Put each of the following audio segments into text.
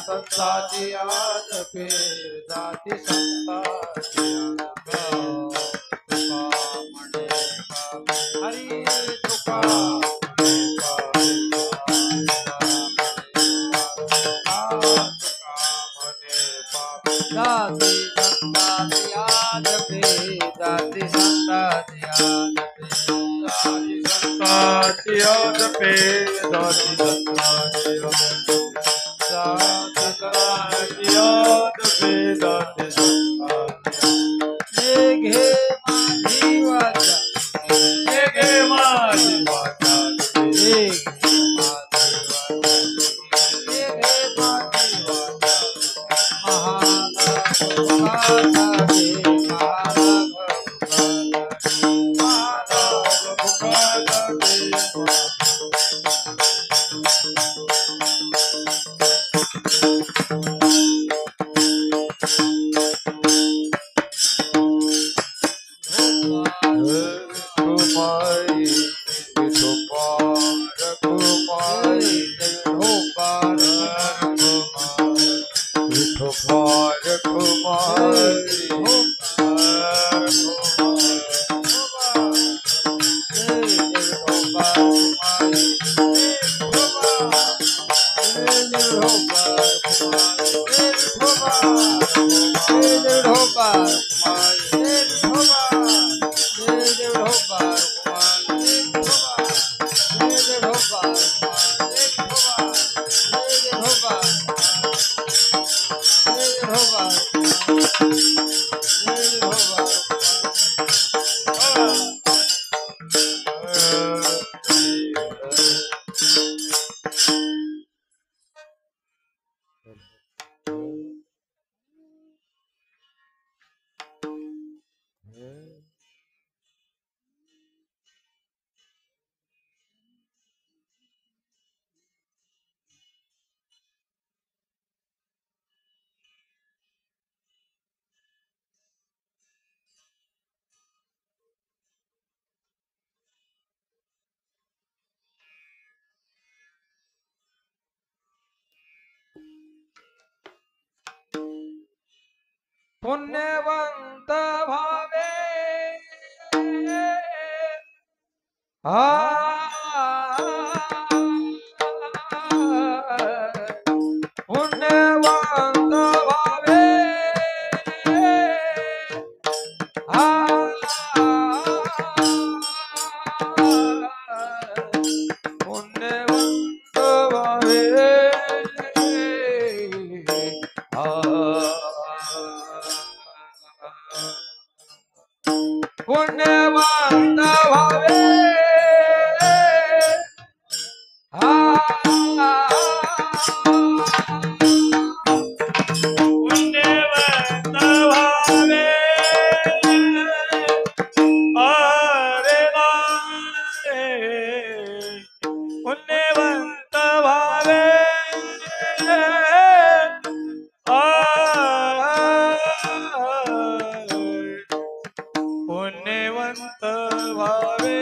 संताची याद पे जाती संताची याद पे तुका म्हणे हरी तुका जाती संताची याद पे जाती संताची याद पे जाती संताची याद पे जाती संताची याद पे जाती संताची याद पे जाती संताची घे माझी वाचा घे माझी वाचा घे माझी पुण्यवंत भावे पुण्यवंत भावे पुण्यवंत भावे पुण्यवंत भावे पुण्यवंत भावे अरे पुण्यवंत भावे पुण्यवंत भावे पुण्यवंत भावे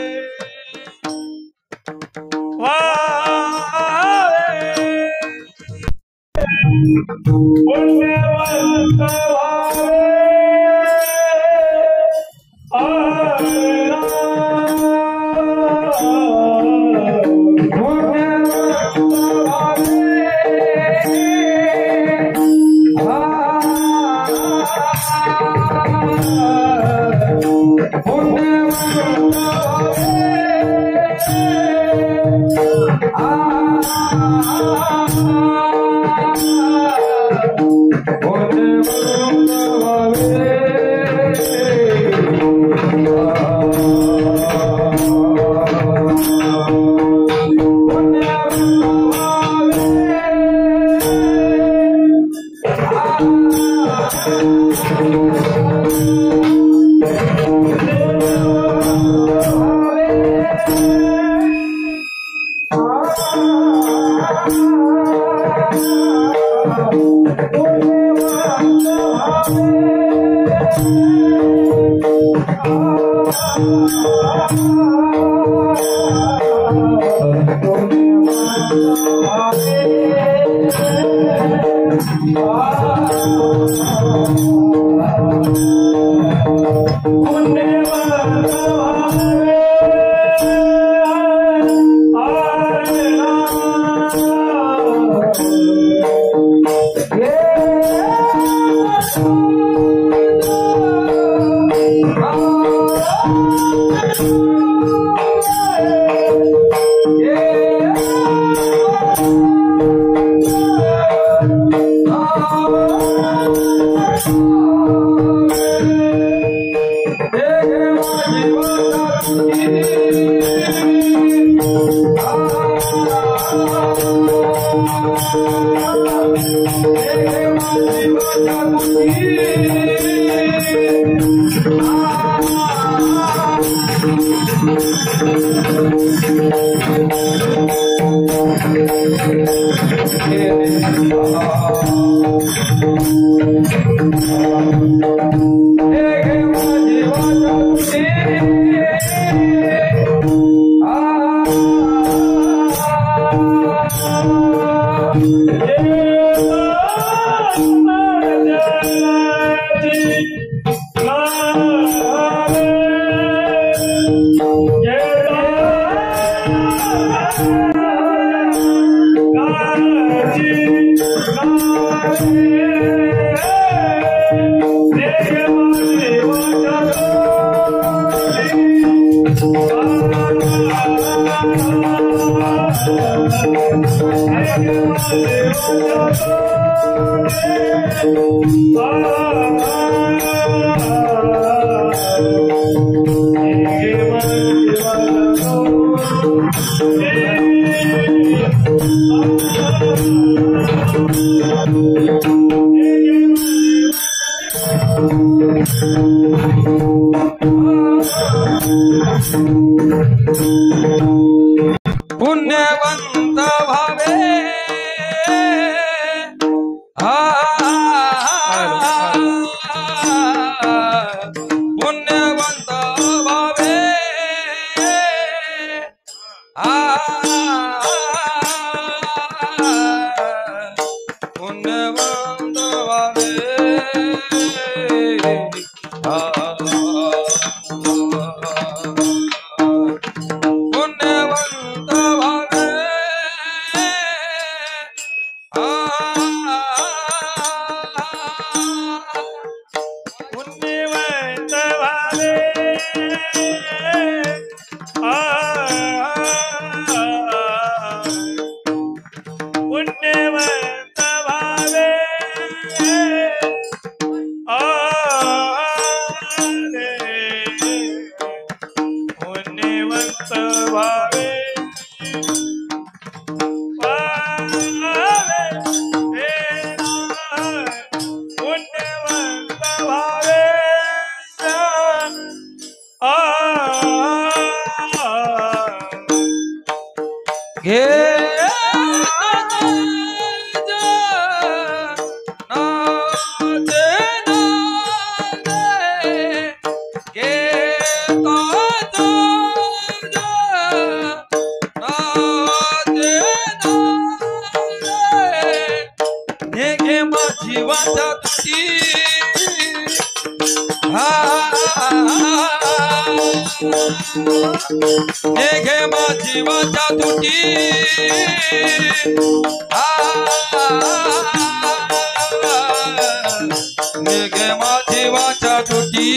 पुण्यवंत भावे पुण्यवंत भावे पुण्यवंत भावे जीवाचा तुटी घे मा जीवाचा तुटी घे मा जीवाचा तुटी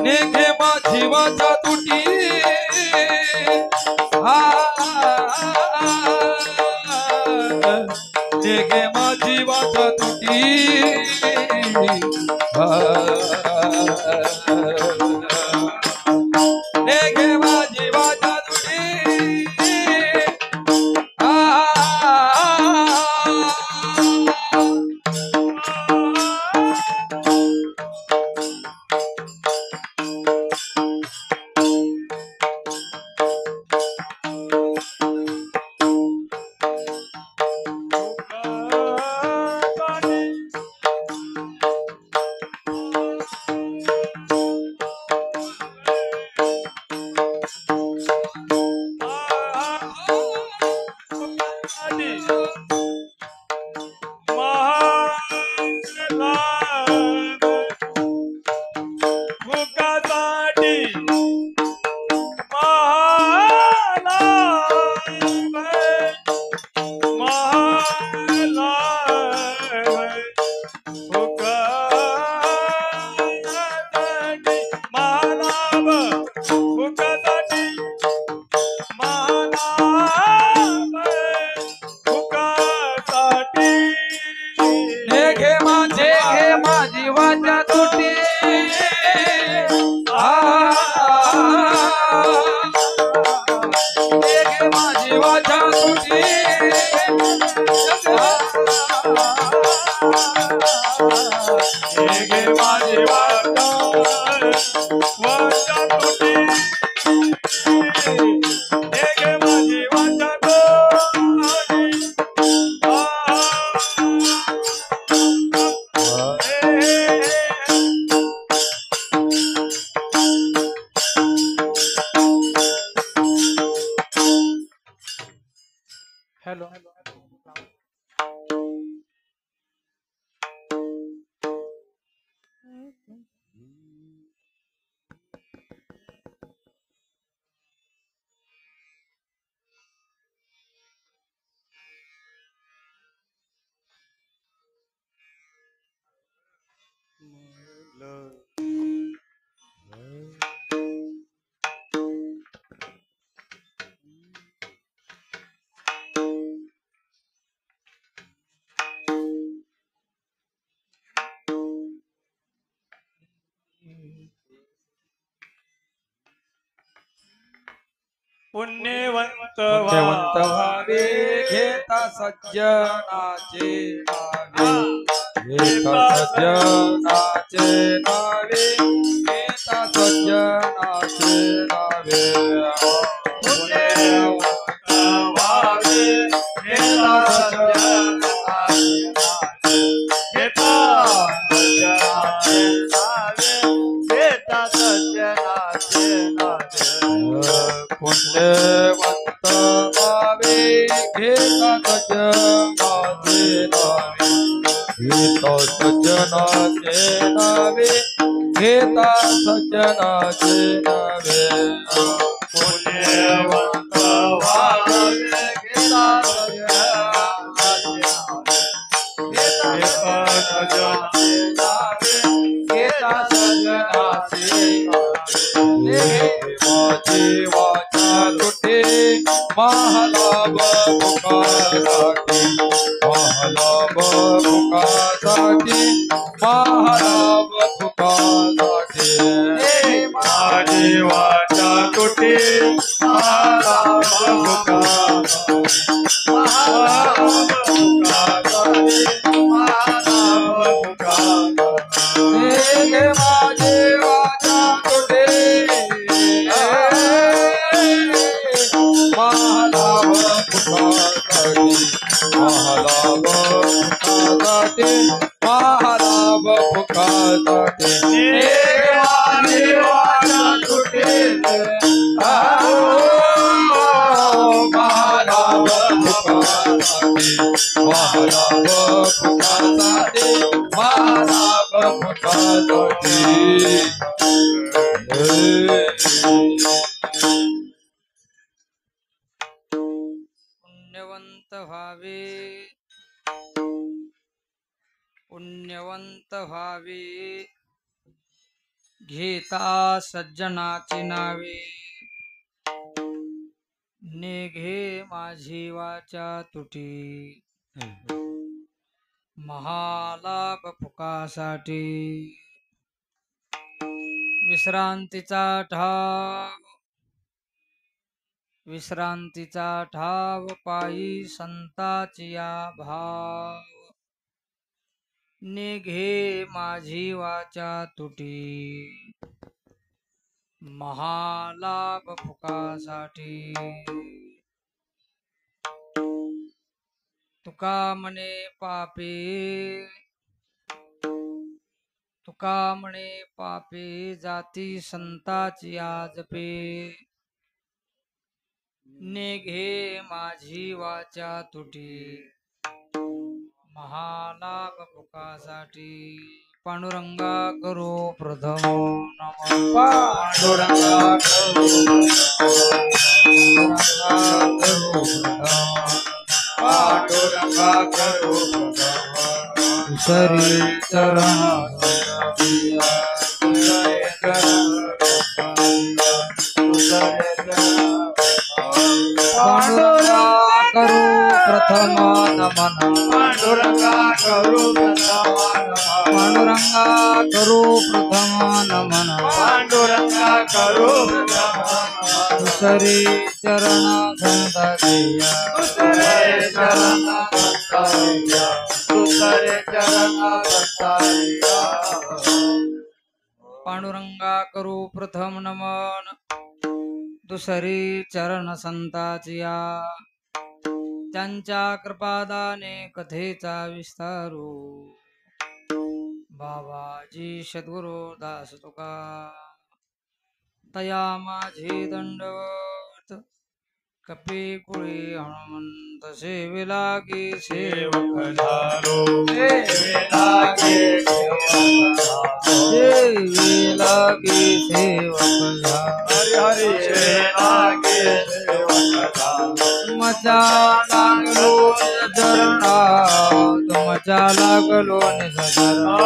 घे मा जीवाचा तुटी घे माझी वाचा तुटी घे माझी वाचा तुटी घे माझी वाचा तुटी घे माझी वाचा हॅलो पुण्यवंत पुण्यवंत व्हावे घेता सज्जनाचे नावे घेता सज्जनाचे नावे घेता सज्जनाचे नावे पुण्यवंत व्हावे घेता सज्जनाचे घेता सज्जनाचे नावे घेता सज्जनाचे नावे पुण्यवंत व्हावे घेता सज्जनाचे नावे घेता सज्जनाचे नावे घेता सज्जनाचे नावे पुण्यवंत व्हावे घेता सज्जनाचे नावे घेता सज्जनाचे नावे माझी वाचा तुटे महालाभ मुखासाठी महालाभ मुखासाठी महालाभ मुखासाठी माझी वाचा तुटे घे माझी वाचा तुटे महालाभ मुखासाठी महालाभ मुखासाठी महालाभ मुखासाठी माझी वाचा तुटे महालाभ मुखासाठी महालाभ मुखासाठी महालाभ मुखासाठी पुण्यवंत व्हावे पुण्यवंत व्हावे घेता सज्जनाची नावे निघे माझी वाचा तुटी महालाभ फुकासाठी विश्रांतीचा ठाव पायी संताची या भाव निघे माझी वाचा तुटी महालाभ फुकासाठी तुका म्हणे पापे जाती संताची आज पे निघे माझी वाचा तुटी महालाभ भुकासाठी पांडुरंगा करो प्रथम नमः पांडुरंगा पांडुरंगा करो सरी चरण पांडुरंगा करो प्रथम नमन पांडुरंगा करो पांडुरंगा करो प्रथम नमन पांडुरंगा करो सरी चरण संततिया दुसरे चरण दत्तारिया दुसरे चरण दत्तारिया पांडुरंगा करू प्रथम नमन दुसरी चरण संताचिया त्यांच्या कृपादाने कथेचा विस्तारू बाबाजी सद्गुरु दास तुका तया माझे दंडवत कपी कुळी हनुमंत सेवे लागी सेवक झालो सेवे लागे सेवे लागी सेवक हरि हरि सेवे लागे सेवक झालो तुमच्या लागलो चरणा तुमच्या लागलो निसरणा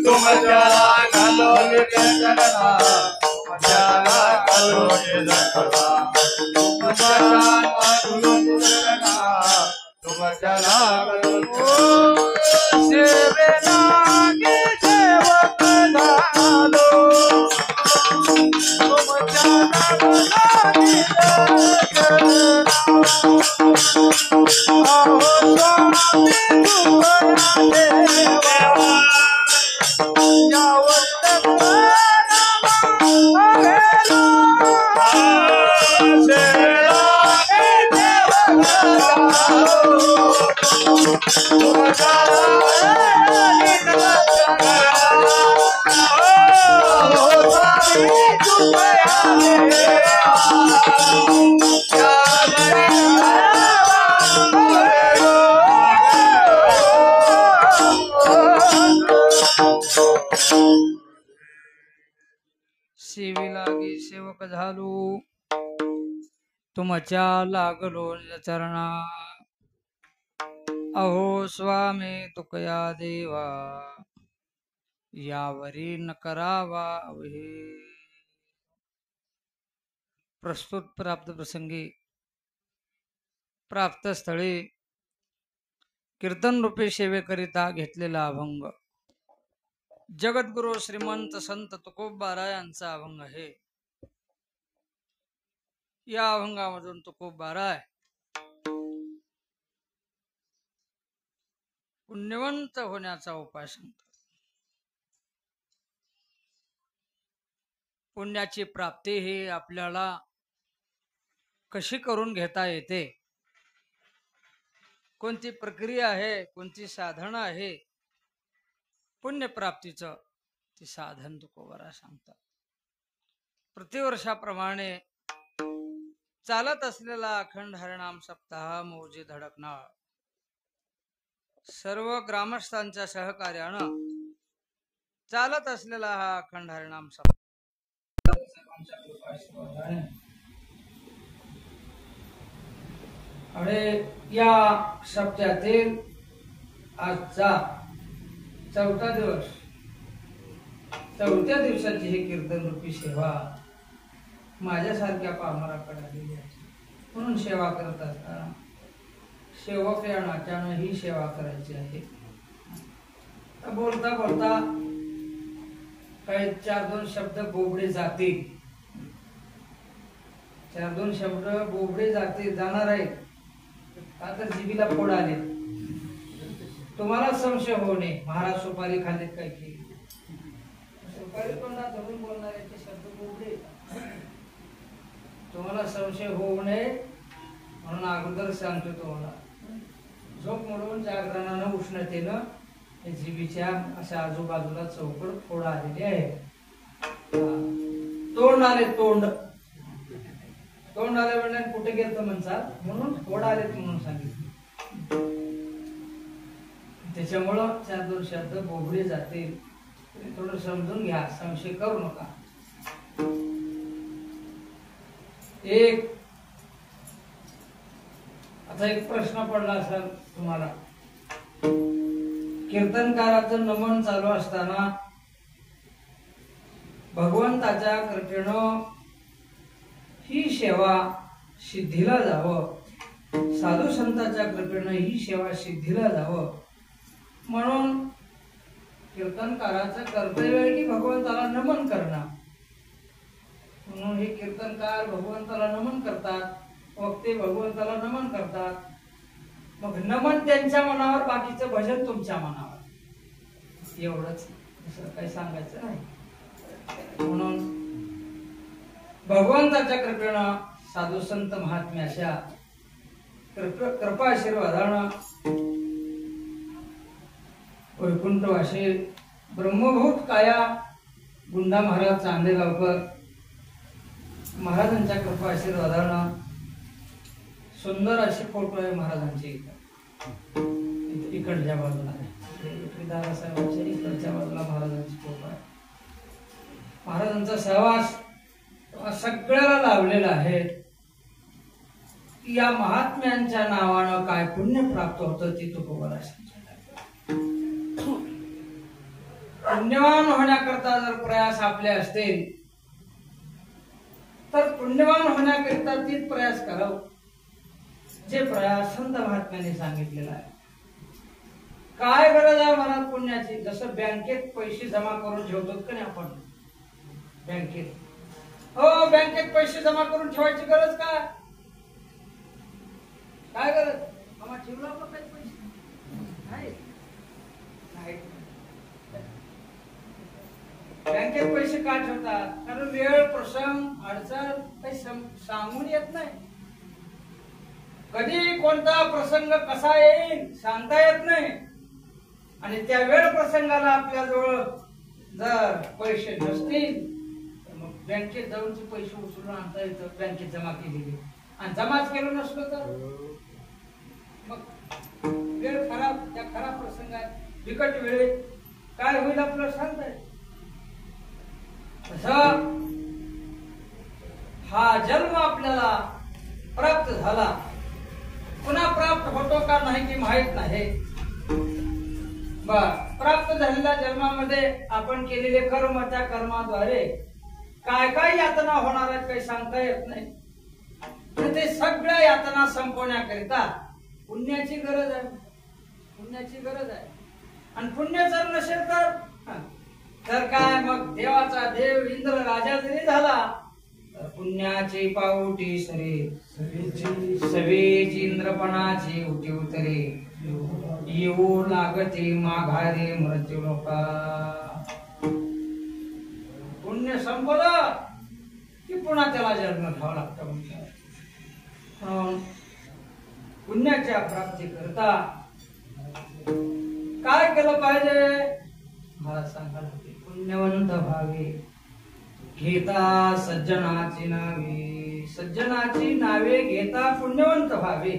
तुमच्या लागलो निसरणा तुमच्या लागलो निसरणा तुमच्या लागलो निसरणा तुमच्या लागलो सेवे लागे सेवक झालो तुमच्या लागलो निसरणा सेवी लागी सेवक झालो तुमच्या लागलो चरणा अहो स्वामी तुकया देवा यावरी न करावा अवहे प्रस्तुत प्राप्त प्रसंगी प्राप्त स्थळी कीर्तन रूपे सेवेकरिता घेतलेला अभंग जगद्गुरु श्रीमंत संत तुकोबा यांचा अभंग आहे. या अभंगामधून तुकोबा पुण्यवंत होण्याचा उपाय सांगतात. पुण्याची प्राप्ती ही आपल्याला कशी करून घेता येते, कोणती प्रक्रिया आहे, कोणती साधन आहे पुण्यप्राप्तीचं, ती साधन तुकोबा सांगतात. प्रतिवर्षाप्रमाणे चालत असलेला अखंड हरिनाम सप्ताह मौजे धडकनाळ सर्व ग्रामस्थांच्या सहकार्यानं चालत असलेला हा अखंड हरिनाम सप्ताह आणि या सप्त्यातील आजचा चौथा दिवस, चौथ्या दिवसाची ही कीर्तन रूपी सेवा माझ्यासारख्या पामराकडे आलेली आहे. म्हणून सेवा करत असताना सेवक या नात्यानं ही सेवा करायची आहे. बोलता बोलता काही 4-2 शब्द बोबडे जातील, 4-2 शब्द बोबडे जातील जाणार आहेत. आता जिबीला फोड आले, तुम्हाला संशय होऊ नये महाराज सुपारी खाल्लीत काय की, सुपारी तोंडात धरून बोलणाऱ्याचे शब्द बोबडे, तुम्हाला संशय होऊ नये म्हणून अगोदर सांगतो तुम्हाला. झोप मोडून जागरणानं उष्णतेनं जिबीच्या अशा आजूबाजूला चौकड फोड आलेली आहे. तोंड आले, तोंड तोंड आले म्हणजे कुठे गेलं म्हणसाल म्हणून फोड आलेत म्हणून सांगितलं. त्याच्यामुळं 4-2 शब्द बोबडे जातील. थोडं समजून घ्या, संशय करू नका. आता एक प्रश्न पडला असेल तुम्हाला. कीर्तनकाराचं नमन चालू असताना भगवंताच्या कृपेनं ही सेवा सिद्धीला जावं, साधू संतांच्या कृपेनं ही सेवा सिद्धीला जावं म्हणून कीर्तनकाराचं कर्तव्य आहे की भगवंताला नमन करणं. म्हणून हे कीर्तनकार भगवंताला नमन करतात, वक्ते भगवंताला नमन करतात. मग नमन त्यांच्या मनावर, बाकीचं भजन तुमच्या मनावर. एवढंच, दुसरं काही सांगायचं नाही. म्हणून भगवंताच्या कृपेनं साधू संत महात्म्याच्या कृपा आशीर्वादानं वैकुंठवासी ब्रह्मभूत काया गुंडा महाराज चांदेगावकर महाराजांच्या कृपा आशीर्वादानं सुंदर असे फोटो आहे महाराजांचे. इकडच्या बाजूला दादासाहेबांच्या इकडच्या बाजूला महाराजांचे फोटो आहे. महाराजांचा सहवास सगळ्याला लावलेला आहे. या महात्म्यांच्या नावानं काय पुण्य प्राप्त होतं ते तुकोबाला सांगितलं. पुण्यवान होण्याकरता जर प्रयास आपले असतील तर पुण्यवान होण्याकरिता तीच प्रयास करावं जे प्रयास संत महात्म्याने सांगितलेला आहे. काय गरज आहे मनात पुण्याची? जसं बँकेत पैसे जमा करून ठेवतो का नाही आपण बँकेत, हो बँकेत पैसे जमा करून ठेवायची गरज काय? काय गरज? आम्हाला ठेवलं आपण काही पैसे नाही. बँकेत पैसे का ठेवतात? कारण वेळ प्रसंग अडचण काही सांगून येत नाही. कधी कोणता प्रसंग कसा येईल सांगता येत नाही. आणि त्या वेळ प्रसंगाला आपल्या जवळ जर पैसे नसतील तर मग बँकेत जाऊनचे पैसे उचलून आणता येतं. बँकेत जमा केलेले आणि जमाच केलं नसलं तर मग वेळ खराब, त्या खराब प्रसंगात बिकट वेळेत काय होईल आपल्याला सांगता येत. तसं हा जन्म आपल्याला प्राप्त झाला, पुन्हा प्राप्त होतो का नाही की माहित नाही. प्राप्त झालेल्या जन्मामध्ये आपण केलेले कर्म, त्या कर्माद्वारे काय काय यातना होणार आहेत काही सांगता येत नाही. ते सगळ्या यातना संपवण्याकरिता पुण्याची गरज आहे. पुण्याची गरज आहे. आणि पुण्य जर नसेल तर काय मग देवाचा देव इंद्र राजा जरी झाला तर पुण्याची पाऊटी सरे, सवेची इंद्रपणाची उटी उतरे, येऊ लागते माघारी मृत्यू लोका. पुण्य संपलं की पुन्हा त्याला जन्म घ्यावा लागतं. म्हणून पुण्याच्या प्राप्ती करता काय केलं पाहिजे मला सांगायला. पुण्यवंत भावे घेता सज्जनाची नावे, सज्जनाची नावे घेता पुण्यवंत भावे.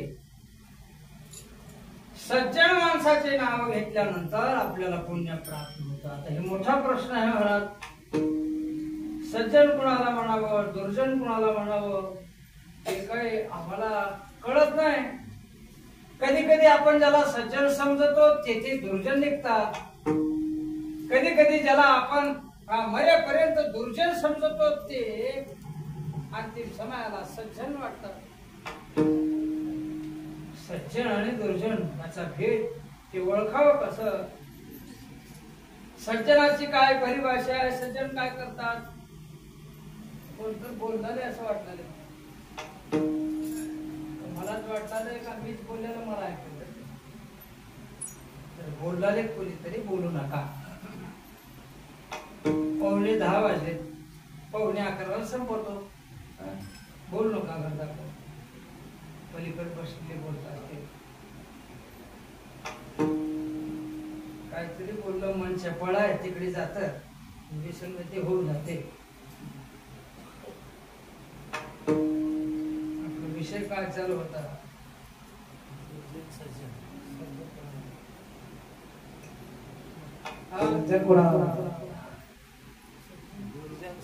सज्जन माणसाचे नाव घेतल्यानंतर आपल्याला पुण्य प्राप्त होतं. आता हे मोठा प्रश्न आहे महाराज. सज्जन कुणाला म्हणावं, दुर्जन कुणाला म्हणावं हे काही आम्हाला कळत नाही. कधी कधी आपण ज्याला सज्जन समजतो तेथे दुर्जन निघतात. कधी कधी ज्याला आपण मरेपर्यंत दुर्जन समजतो ते अंतिम समयाला सज्जन वाटतात. सज्जन आणि दुर्जन याचा भेद ते ओळखावं कसं? सज्जनाची काय परिभाषा आहे? सज्जन काय करतात? कोणतं बोलणारे असं वाटणारे मलाच वाटणारे का मीच बोललेलं मला ऐकलं. बोलणारे कोणीतरी बोलू नका. 9:45 वाजले, 11:45 संपवतो. बोल नका करता पलीकडे बसलेले बोलतात ते काहीतरी बोललं मन चपळ आहे तिकडे जात विसंगती होऊन जाते. काय चालू होता?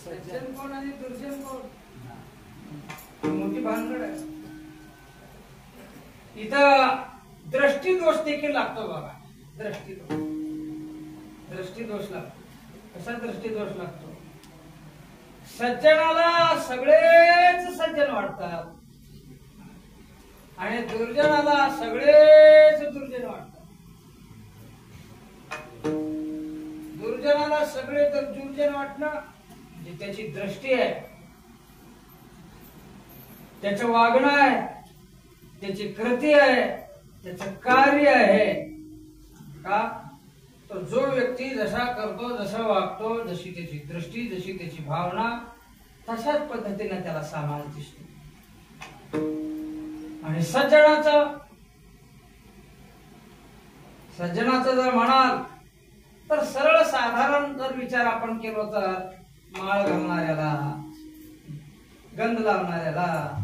सज्जन कोण आणि दुर्जन कोण? मोठी भानगड आहे. इथं दृष्टीदोष देखील लागतो बघा. दृष्टीदोष लागतो. कसा दृष्टीदोष लागतो? सज्जनाला सगळेच सज्जन वाटतात आणि दुर्जनाला सगळेच दुर्जन वाटतात. दुर्जनाला सगळे तर दुर्जन वाटणं म्हणजे त्याची दृष्टी आहे, त्याचं वागणं आहे, त्याची कृती आहे, त्याचं कार्य आहे. का? तो जो व्यक्ती जसा करतो, जसा वागतो, जशी त्याची दृष्टी, जशी त्याची भावना, तशाच पद्धतीने त्याला समाज दिसतो. आणि सज्जनाचं जर म्हणाल तर सरळ साधारण जर विचार आपण केलो तर माळ घालणाऱ्याला, गंध लावणाऱ्याला,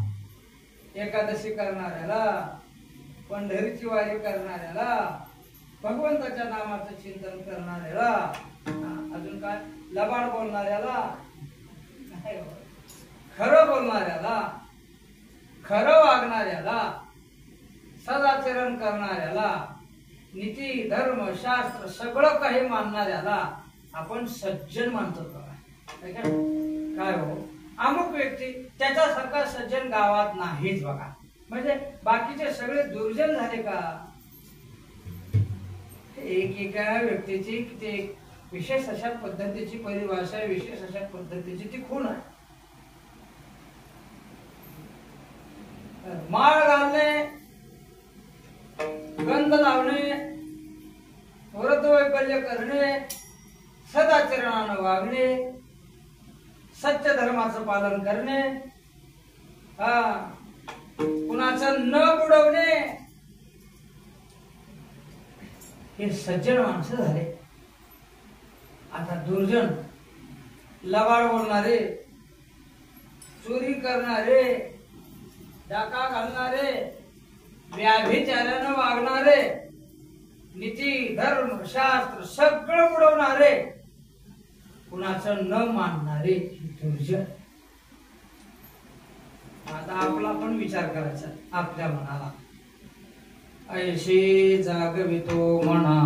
एकादशी करणाऱ्याला, पंढरीची वारी करणाऱ्याला, भगवंताच्या नामाचं चिंतन करणाऱ्याला, अजून काय लबाड बोलणाऱ्याला, खरं बोलणाऱ्याला, खरं वागणाऱ्याला, सदाचरण करणाऱ्याला, नीती धर्म शास्त्र सगळं काही मानणाऱ्याला आपण सज्जन मानतो. काय हो, अमुक व्यक्ती त्याच्यासारखा सज्जन गावात नाहीच बघा. म्हणजे बाकीचे सगळे दुर्जन झाले का? एकेका व्यक्तीची ते विशेष अशा पद्धतीची परिभाषा, विशेष अशा पद्धतीची ती खूण आहे. माळ घालणे, गंध लावणे, व्रतवैकल्य करणे, सदाचरणानं वागणे, सत्य धर्माचं पालन करणे, कुणाचं न बुडवणे, हे सज्जन माणसं झाले. आता दुर्जन, लबाड बोलणारे, चोरी करणारे, डाका घालणारे, व्याभिचारानं वागणारे, नीती धर्म शास्त्र सगळं बुडवणारे, कुणाचं न मानणारे दुर्जन. आता आपला पण विचार करायचा आपल्या मनाला. ऐशी जागवितो म्हणा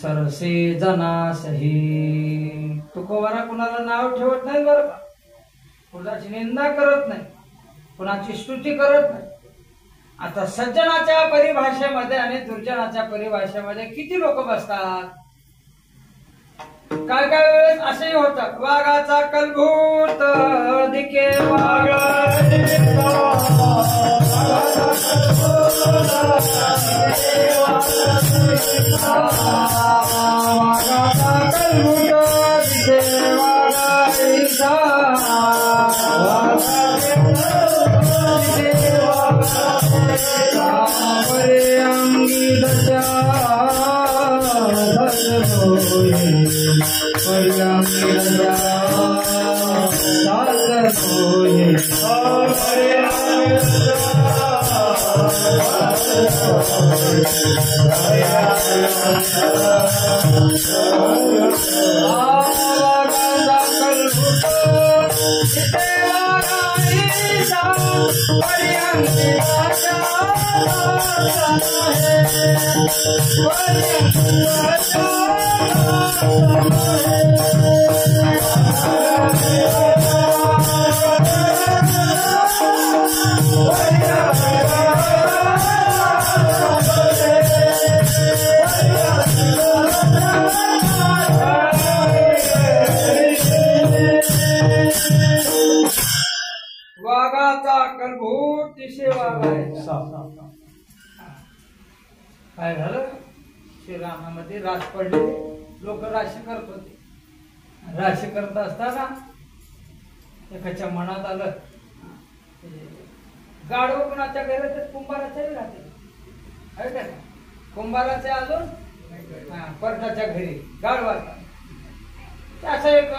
सरसे जनासही. तुकोबारा कुणाला नाव ठेवत नाही बरं का, कुणाची निंदा करत नाही, कुणाची स्तुती करत नाही. आता सज्जनाच्या परिभाषेमध्ये आणि दुर्जनाच्या परिभाषेमध्ये किती लोक बसतात. काय काय वेळेस असंही होतं, वाघाचा कलभूत दिके वाघाचा कलभूत दिसे वाघाचा. काय झालं, श्रीरामामध्ये रास पडले, लोक राशी करत होते. राशी करत असताना एकाच्या मनात आलं, गाढव कुणाच्या घरात कुंभाराच्या राहते का, कुंभाराच्या अजून परटाच्या घरी गाढवाचा. असा एक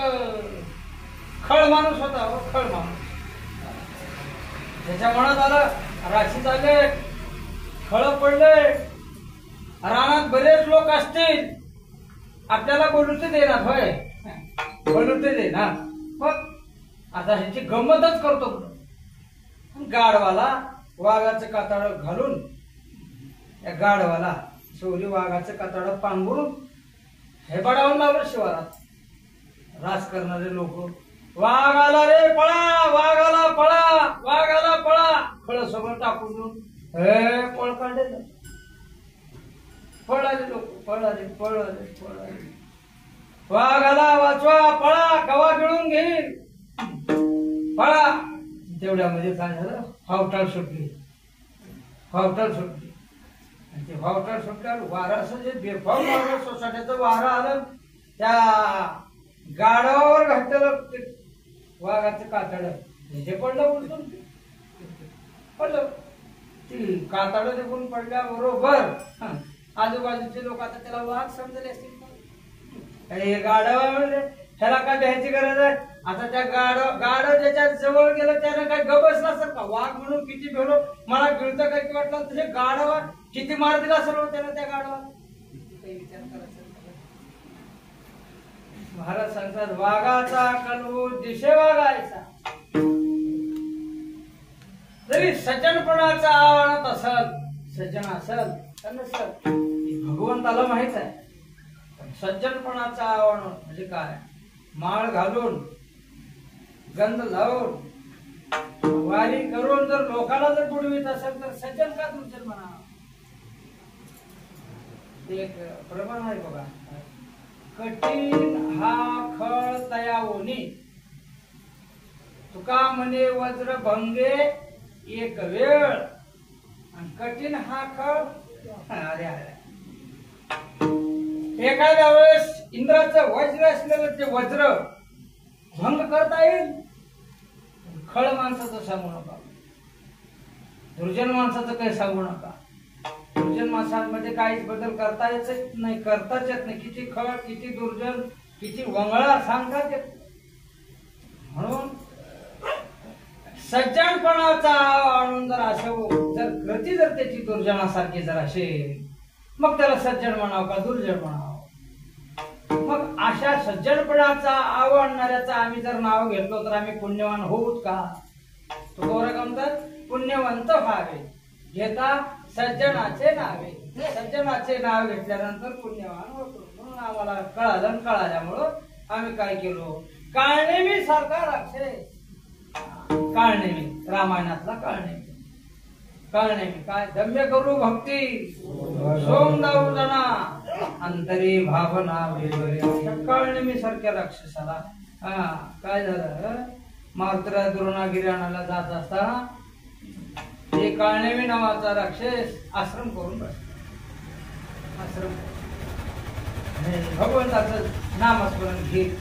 खळ माणूस होता, खळ माणूस. त्याच्या मनात आलं राशी चालले, खळ पडले, रानात बरेच लोक असतील, आपल्याला बोलू ते देणार, होय बोलू ते देणार. मग आता ह्याची गंमतच करतो. गाढवाला वाघाचं कातड घालून, या गाढवाला चोरी वाघाचं कातड पांघरून हे बडावून लावलं शिवारात. रास करणारे लोक, वाघ आला रे पळा, वाघ आला पळा, वाघ आला पळा, फळ सगळं टाकून देऊन हे पळ काढले. पळाले लोक, पळाले पळाले पळाले. वाघ आला वाचवा, पळा, कवा गिळून घेईल, पळा. तेवढ्यामध्ये काय झालं, फावटाळ सुटली, फावटाळ सुटली. आणि ते फावटाळ सुटल्यावर वारा असं जे बेफाम लागलं, सोसाट्याचं वारा आलं, त्या गाढवावर घातलेलं ते वाघाचं कातड हे पडलं, उलटून पडलं. ती कातड देखून पडल्याबरोबर आजूबाजूचे लोक आता त्याला वाघ समजले असतील. हे गाढव म्हणजे ह्याला काय भ्यायची गरज आहे. आता त्या गाढव ज्याच्या जवळ गेलं त्यानं काय गबसला असेल का, वाघ म्हणून किती भेलो मला गिळतं काय वाटलं, तुझे गाढव किती मार दिला असेल त्यानं त्या गाढवाला, काही विचार करायचा. महाराज सांगतात वाघाचा कलू दिशे वागायचा. जरी सज्जनपणाचा आव्हानात असल, सज्जन असल तर नसल, भगवंताला माहित आहे. सज्जनपणाचा आव्हान म्हणजे काय, माळ घालून गंध लावून वारी करून जर लोकांना जर बुडवीत असेल तर सज्जन का दुर्जन म्हणा. एक प्रमाण आहे बघा, कठीण हा खळ तयावोनी, तुका म्हणे वज्र भंगे एक वेळ, आणि कठीण हा खळ. अरे अरे, एखाद्या वेळेस इंद्राचं वज्र असलेलं ते वज्र भंग करता येईल. खळ माणसाचं सांगू नका, दुर्जन माणसाचं काही सांगू नका. दुर्जन माणसांमध्ये काहीच बदल करता येत नाही, करताच येत नाही. किती खळ, किती दुर्जन, किती वंगळा सांगतात येत. म्हणून सज्जनपणाचा आणून जर असं जर गती जर त्याची दुर्जनासारखी जर असेल, मग त्याला सज्जन म्हणावं का दुर्जन म्हणावं. मग अशा सज्जनपणाचा आवडणाऱ्याचा आम्ही जर नाव घेतलो तर आम्ही पुण्यवान होऊत का. तो गौरव म्हणतात पुण्यवंत व्हावे घेता सज्जनाचे नावे. सज्जनाचे नाव घेतल्यानंतर पुण्यवान होतो. म्हणून आम्हाला कळालं, कळाल्यामुळं आम्ही काय केलो, काळनेमी सारखा राक्षस. काळनेमी रामायणातला काळनेमी. काळनेमी काय, दम्य करू भक्ती सोम दाऊ जना अंतरी भावना वेगळे. काळनेमी सारख्या राक्षसाला काय झालं, मात्र द्रोणागिरी आणायला जात असताना ते काळनेमी नावाचा राक्षस आश्रम करून बसला. आश्रम भगवंताचं नामस्मरण घेत.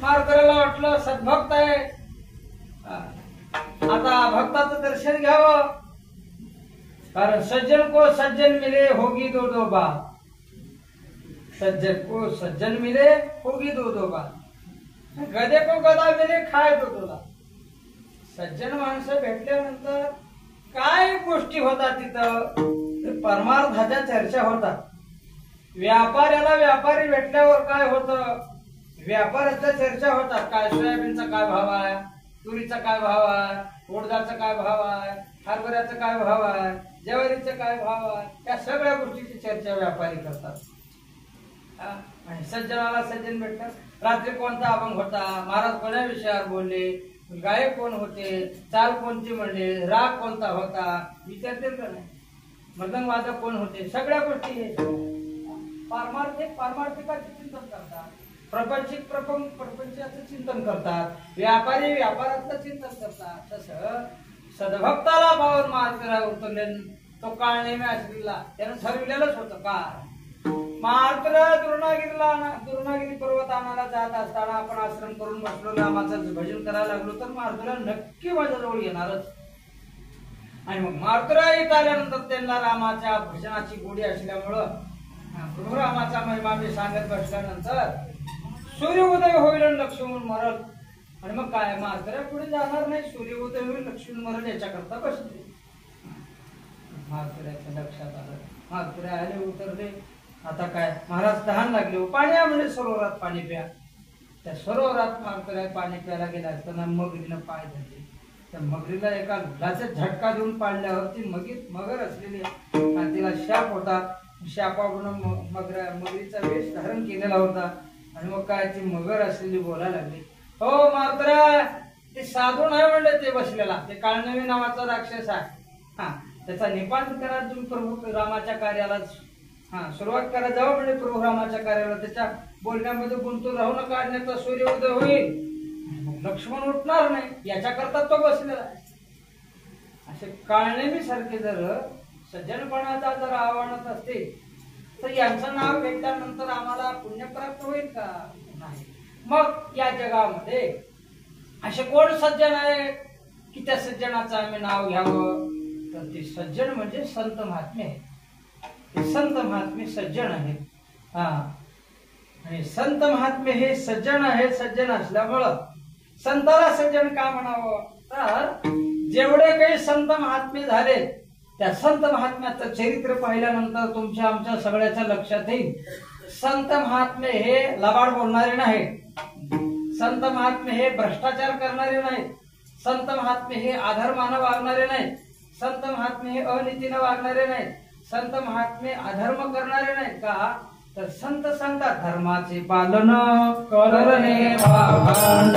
मारकऱ्याला वाटलं सद्भक्त आहे, आता भक्ताचं दर्शन घ्यावं, कारण सज्जन को सज्जन मिले होगी दो दो बात. सज्जन को सज्जन मिले होगी दो दो बात, गधे को गदा मिले खाय दो दो. सज्जन माणसं भेटल्यानंतर काय गोष्टी होतात तिथं, परमार्थाच्या चर्चा होतात. व्यापाऱ्याला व्यापारी भेटल्यावर काय होतं, व्यापाराच्या चर्चा होतात. काय सोयाबीनचा काय भाव आहे, तुरीचा काय भाव आहे, उडदाचा काय भाव आहे, हरभऱ्याचा काय भाव आहे, ज्वारीचा काय भाव आहे, या सगळ्या गोष्टीची चर्चा व्यापारी करतात. आणि सज्जनाला सज्जन भेटतात. रात्री कोणता अभंग होता, महाराज कोण्या विषयावर बोलले, गायक कोण होते, चाल कोणती म्हणले, राग कोणता होता विचारतील का नाही, मृदंग वादक कोण होते, सगळ्या गोष्टी हे पारमार्थिकाचे चिंतन करतात. प्रपंचिक प्रपंचाचं चिंतन करतात. व्यापारी व्यापाराचं चिंतन करतात. तसं सद्भक्ताला पावन मार्गला उतरले तो काळनेमी आश्रमीला त्यानं ठरविलेलंच होतं. का मात्र द्रोणागिरी पर्वत आणायला जात असताना आपण आश्रम करून बसलो, रामाचं भजन करायला लागलो तर मारुतीला नक्की माझ्याजवळ येणारच. आणि मग मारुतीला येत आल्यानंतर त्यांना रामाच्या भजनाची गोडी असल्यामुळं प्रभू रामाचा महिमा मी सांगत बसल्यानंतर सूर्य उदय होईल लक्ष्मण मरल. आणि मग काय म्हाताऱ्या पुढे जाणार नाही, सूर्योदय होईल, लक्ष्मण महाराज याच्याकरता बसले. म्हाताऱ्याच्या लक्षात आलं, म्हाताऱ्या आले, उतरले. आता काय महाराज तहान लागले, पाणी म्हणजे सरोवरात पाणी प्या. त्या सरोवरात म्हाताऱ्या पाणी प्यायला गेला असताना मगरीनं पाय धरले. त्या मगरीला एका लाचेत झटका देऊन पाडल्यावर ती मगर असलेली आणि तिला शाप होता. शापावरून मगरीचा वेश धारण केलेला होता. आणि मग काय ती मगर असलेली बोलायला लागली, हो म्हाताऱ्या, ते साधू नाही म्हणले ते बसलेला, ते काळनवी नावाचा राक्षस आहे. हा, त्याचा निपात करा तुम्ही प्रभू रामाच्या कार्याला. हा, सुरुवात करा, जाऊ म्हणजे प्रभू रामाच्या कार्याला. त्याच्या बोलण्यामध्ये गुंतून राहू नका, अन्यथा सूर्योदय होईल, लक्ष्मण उठणार नाही, याच्याकरता तो बसलेला आहे. असे काळनेमी सारखे जर सज्जनपणाचा जर आव्हानात असते तर यांचं नाव घेतल्यानंतर आम्हाला पुण्य प्राप्त होईल का? नाही. मग या जगामध्ये असे कोण सज्जन आहे की त्या सज्जनाचं आम्ही नाव घ्यावं? तर ते सज्जन म्हणजे संत महात्मे आहे. ते संत महात्मे सज्जन आहेत. हा, आणि संत महात्मे हे सज्जन आहे. सज्जन असल्यामुळं संताला सज्जन का म्हणावं? तर जेवढे काही संत महात्मे झाले त्या संत महात्म्याचं चरित्र पाहिल्यानंतर तुमच्या आमच्या सगळ्याच्या लक्षात येईल, संत महात्मे हे लबाड बोलणारे नाहीत, संत महात्मे हे भ्रष्टाचार करणारे नाहीत, संत महात्मे हे अधर्मानं वागणारे नाहीत, संत महात्मे हे अनितीनं वागणारे नाहीत, संत महात्मे अधर्म करणारे नाहीत. का? तर संत सांगतात धर्माचे पालन करणे भावांड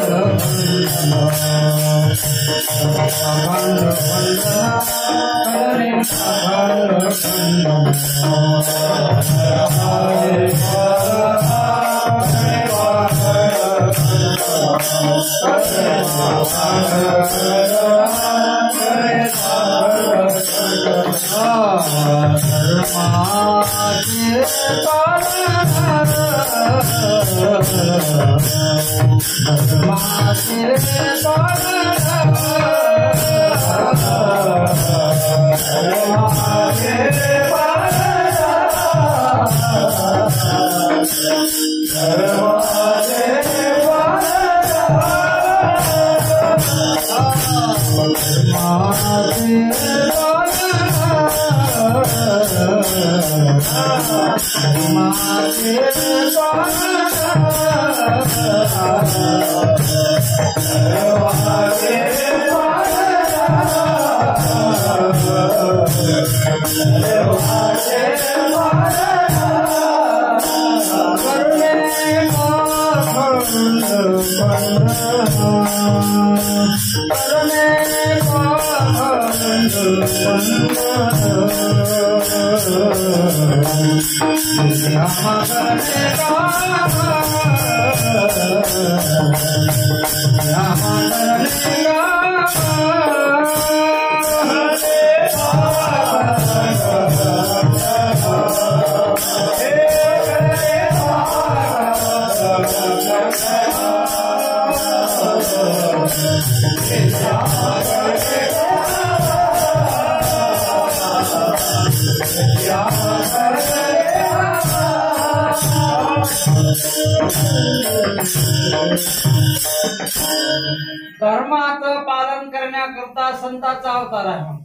धर्माचं पालन करण्याकरता संतांचा अवतार आहे.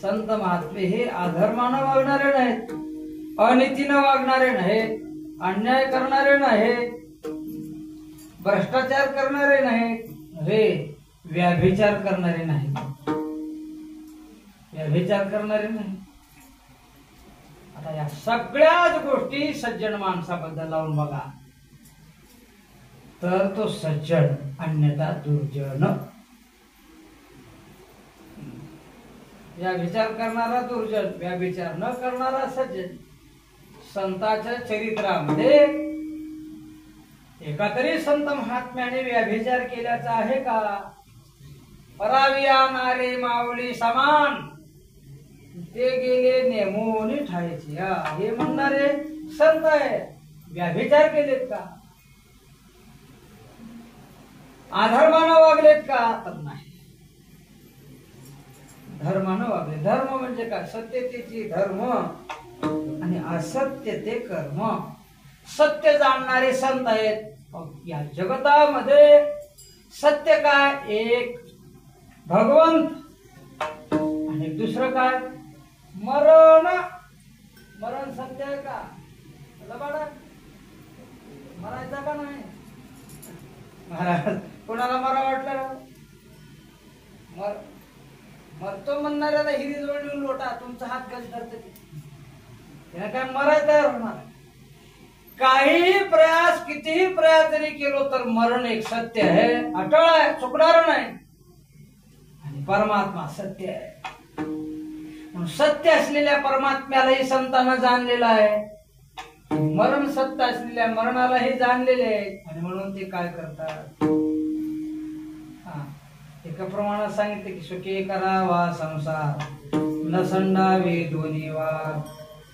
संत महात्मे हे अधर्मानं वागणारे नाहीत, अनितीनं वागणारे नाहीत, अन्याय करणारे नाहीत, भ्रष्टाचार करणारे नाहीत, हे व्याभिचार करणारे नाहीत, व्याभिचार करणारे नाही. आता या सगळ्याच गोष्टी सज्जन माणसाबद्दल लावून बघा तर तो सज्जन, अन्यथा दुर्जन. या विचार करणारा दुर्जन, व्याभिचार न करणारा सज्जन. संतांच्या चरित्रामध्ये एका तरी संत महात्म्याने व्याभिचार केल्याचा आहे का? पराविया नारे माऊली समान ते गेले नेमून ठायचे, हे म्हणणारे संत आहे. व्याभिचार केलेत का? अधर्मानं वागलेत का? तर नाही, धर्मानं वागले. धर्म म्हणजे काय? सत्यतेची धर्म आणि असत्य ते कर्म. सत्य जाणणारे संत आहेत या जगतामध्ये सत्य काय? एक भगवंत आणि दुसरं काय? मरण. मरण सत्य आहे का? लबाडा मरायचा का नाही? महाराज कोणाला मरा वाटलं? मरतो म्हणणाऱ्याला हिरी जोडून लोटा तुमचा हात गज धरते त्याला काय मरायला तयार होणार? काही प्रयास कितीही प्रयास जरी केलो तर मरण एक सत्य आहे, अटळ आहे, चुकणार नाही. आणि परमात्मा सत्य आहे. सत्य असलेल्या परमात्म्यालाही संतांना जाणलेलं आहे, मरण सत्य असलेल्या मरणालाही जाणलेले आहे. आणि म्हणून ते काय करतात? एका प्रमाणात सांगितले की सुखे करावा संसार न संडावे दोन्ही वार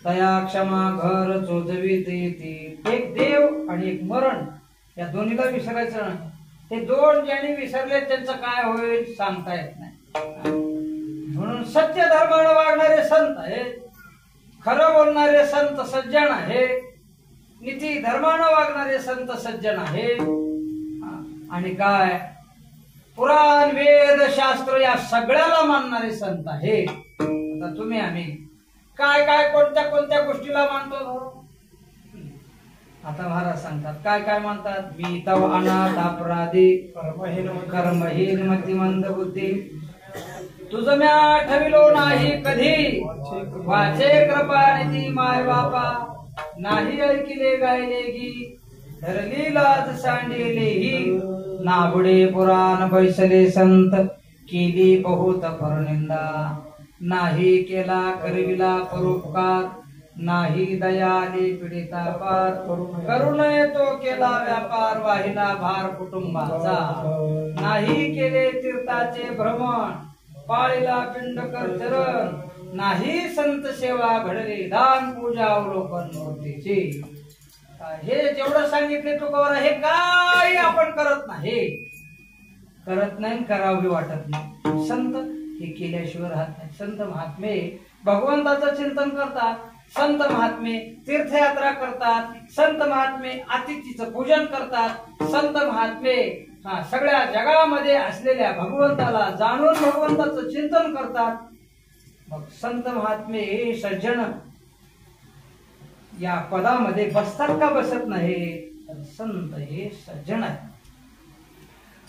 तया क्षमा घर चोजवीत येते. एक देव आणि एक मरण या दोन्हीला विसरायचं नाही. ते दोन ज्यांनी विसरले त्यांचं काय होईल सांगता येत नाही. म्हणून सत्य धर्माने वागणारे संत आहेत, खरं बोलणारे संत सज्जन आहेत, नीती धर्माने वागणारे संत सज्जन आहेत. आणि काय पुराण वेद शास्त्र या सगळ्याला मानणारे संत आहेत. आता तुम्ही आम्ही काय काय कोणत्या कोणत्या गोष्टीला मानतो? आता महाराज सांगतात काय काय मानतात? मी तव अनाथ अपराधी कर्महीन मतिमंद बुद्धी तुझ म्या ठविलो नाही कधी वाचे कृपानिधी माय बापा नाही ऐकिले गायले गी धरली लाज सांडिले ही नाबुडे पुराण बैसले संत केली बहुत परनिंदा नाही केला करविला परोपकार नाही दयाले पीडिता पार करुणे तो केला व्यापार वाहिला भार कुटुंबाचा नाही केले तीर्थाचे भ्रमण पाळीला पिंडकर चरण नाही संत सेवा घडले दान पूजा अवलोकन मूर्तीची. हे जेवढं सांगितले तुकोबारा हे काय आपण करत नाही करावे वाटत नाही. संत हे केल्याशिवाय राहत नाही. संत महात्मे भगवंताचं चिंतन करतात, संत महात्मे तीर्थयात्रा करतात, संत महात्मे अतिथीचं पूजन करतात, संत महात्मे सगळ्या जगामध्ये असलेल्या भगवंताला जाणून भगवंताचं चिंतन करतात. मग संत महात्मे हे सज्जन या पदामध्ये बसतात का? बसत नाही. संत हे सज्जन आहेत.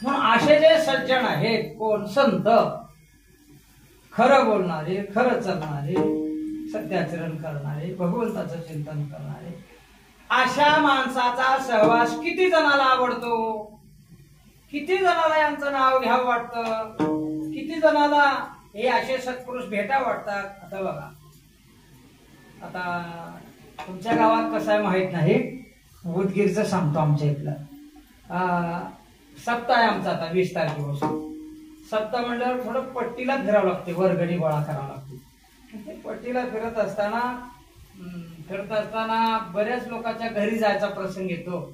म्हणून असे जे सज्जन आहेत कोण? संत खरं बोलणारे, खरं चालणारे, सत्याचरण करणारे, भगवंताचं चिंतन करणारे, अशा माणसाचा सहवास किती जणाला आवडतो? किती जणाला यांचं नाव घ्यावं वाटतं? किती जणाला हे असे सत्पुरुष भेटा वाटतात? आता बघा, आता तुमच्या गावात कसं आहे माहित नाही, उदगीरचं सांगतो. आमच्या इथलं सप्ताह आहे आमचा आता 20 तारखेपासून. सप्ताह म्हणल्यावर थोडं पट्टीला फिरावं लागते, वर्गणी गोळा करावं लागते. पट्टीला फिरत असताना बऱ्याच लोकांच्या घरी जायचा प्रसंग येतो.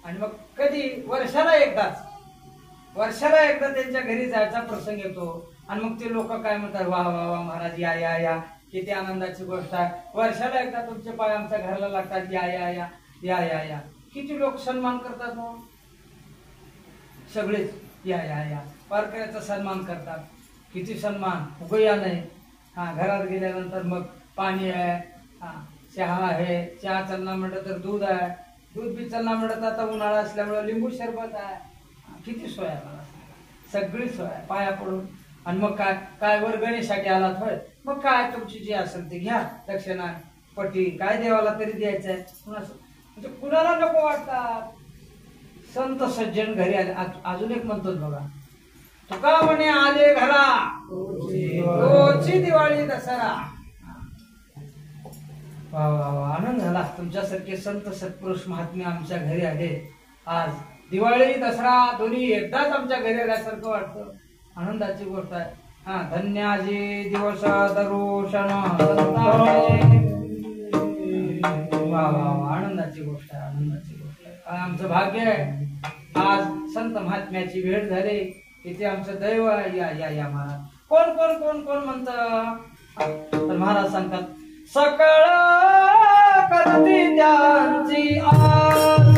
आणि मग कधी वर्षाला एकदा त्यांच्या घरी जायचा प्रसंग येतो. आणि मग ते लोक काय म्हणतात, वा वा वा महाराज या या या, किती आनंदाची गोष्ट आहे. वर्षाला एकदा तुमचे पाय आमच्या घराला लागतात, या या या या या या. किती लोक सन्मान करतात मग सगळेच, या या या. वारकऱ्याचा सन्मान करतात. किती सन्मान, उगया नाही. घरात गेल्यानंतर मग पाणी आहे, चहा आहे, चहा चालना म्हणलं तर दूध आहे, दूध बी चालना म्हणत आता उन्हाळा असल्यामुळे लिंबू सरबत आहे. किती सोय आहे, मला सगळी सोय आहे पाया पडून. आणि मग काय काय वर्गणीसाठी आलात होय, मग काय तुमची जी असेल ते घ्या, दक्षिणा पट्टी काय देवाला तरी द्यायचंय. म्हणजे कुणाला नको वाटतात. संत सज्जन घरी आले. अजून एक म्हणतो बघा, तुका म्हणे आले घरा रोजची दिवाळी दसरा. वा वा वा, आनंद झाला. तुमच्यासारखे संत सत्पुरुष महात्मे आमच्या घरी आले. आज दिवाळी दसरा दोन्ही एकदाच आमच्या घरी आल्यासारखं वाटतं. आनंदाची गोष्ट आहे. धन्याजी दिवस दरोशन वा वा वा, आनंदाची गोष्ट आहे, आनंदाची गोष्ट आहे. आमचं भाग्य आहे आज संत महात्म्याची भेट झाली. इथे आमचं दैव आहे. या या या महाराज. कोण कोण कोण कोण म्हणत? तर महाराज सांगतात, सकळ करती त्यांची आस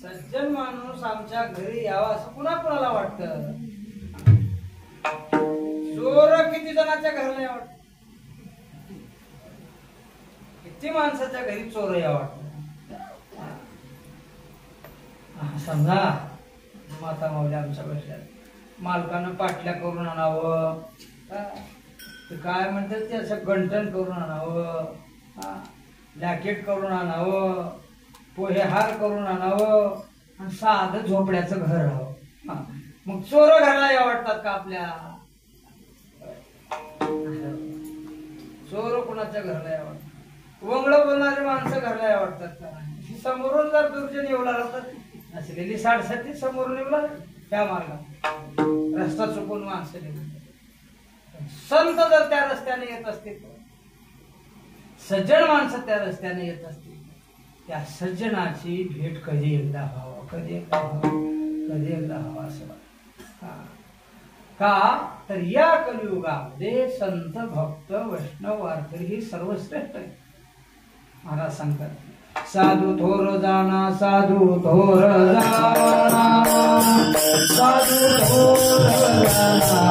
सज्जन माणूस आमच्या घरी यावा असं पुन्हा कुणाला वाटतं? चोर किती जणांच्या घरला वाटत? किती माणसाच्या घरी चोर या वाटत? समजा माता माऊली आमच्या बसल्यात मालकानं पाटल्या करून आणावं, काय म्हणतात ते असं गंठण करून आणावं, जॅकेट करून आणावं, पोहे हार करून आणावं आणि साधं झोपड्याचं घर राहावं. मग चोर घरला या वाटतात का आपल्या? चोर कुणाच्या घरला या वाटतात? वंगळ बोलणारी माणसं घरला या वाटतात का? समोरून जर दुर्जन येऊ लागला तर असलेली साडेसाती समोरून येऊ लागला त्या मार्गात रस्ता चुकून माणसं निघून. संत जर त्या रस्त्याने येत असतील, सज्जन माणसं त्या रस्त्याने येत असतील, त्या सज्जनाची भेट कधी एकदा व्हावं, कधी एकदा व्हावं, कधी एकदा व्हावं असं वाटतं. का तर या कलियुगामध्ये संत भक्त वैष्णव वारकरी ही सर्वश्रेष्ठ आहे. महाराज सांगतात साधू थोर जाना साधू थोर जाना साधू थोर जाना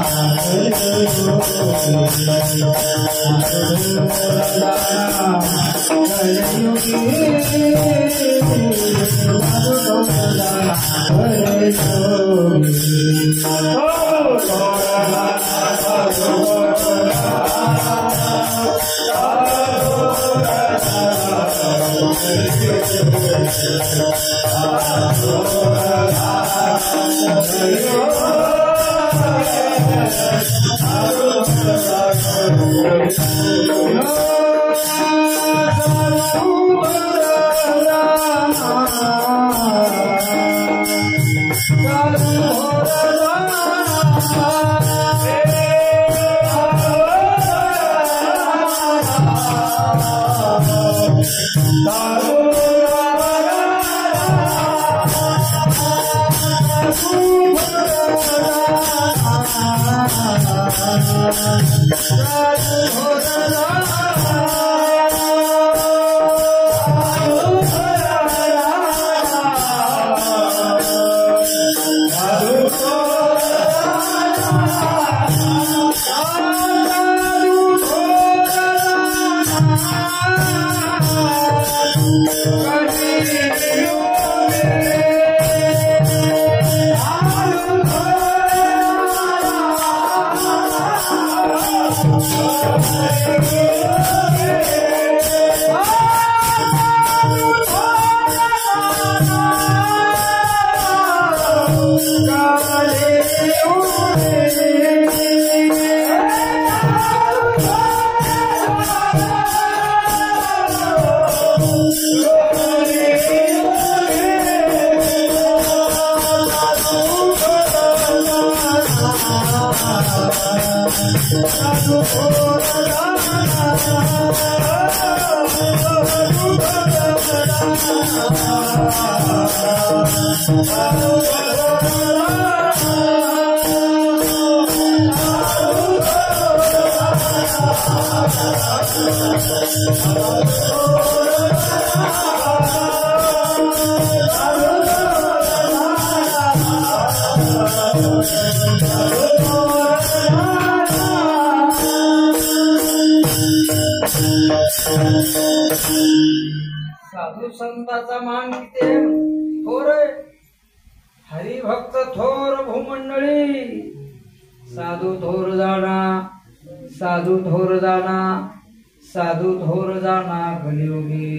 साधू संताचा मान किती आहे? थोर आहे. हरिभक्त थोर भूमंडळी साधू थोर जाणा साधू थोर जाणा साधू थोर जाणा कलियुगी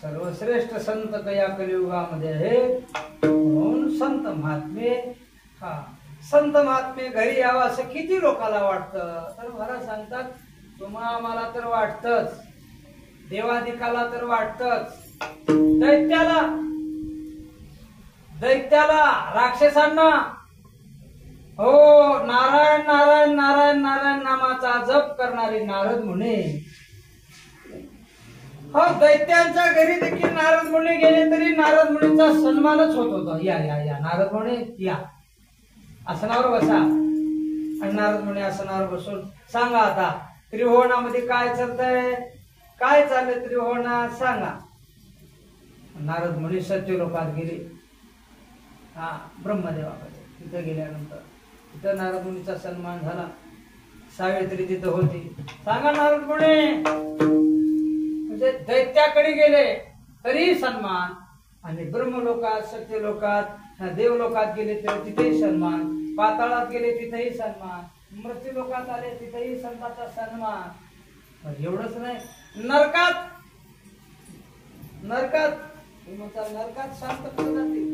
सर्वश्रेष्ठ संत या कलियुगामध्ये आहेत. म्हणून संत महात्मे संत महात्मे घरी यावं असं किती लोकांना वाटतं. तर महाराज सांगतात तुम्हा आम्हाला तर वाटतच, देवादिकाला तर वाटतच, दैत्याला राक्षसांना हो नारायण नारायण नारायण नारायण नामाचा जप करणारे नारद मुनी हो दैत्यांच्या घरी देखील नारद मुनी गेले तरी नारद मुनीचा सन्मानच होत होता. या या या नारद मुनी या आसनावर बसा. आणि नारद मुनी आसनावर बसून सांगा आता त्रिभुवनामध्ये काय चालतंय, काय चाललंय त्रिभुवनात सांगा. नारद मुनी सत्यलोकात गेले. ब्रह्मदेवाकडे तिथं गेल्यानंतर तिथं नारद मुनीचा सन्मान झाला. सावित्री तिथं होती. सांगा नारद मुनी म्हणजे दैत्याकडे गेले तरी सन्मान आणि ब्रह्मलोकात सत्यलोकात देवलोकात गेले तर तिथेही सन्मान, पाताळात गेले तिथेही सन्मान, मृत्यू लोकात आले तिथेही संतांचा सन्मान. एवढंच नाही नरकात नरकात शांत कसं जातील,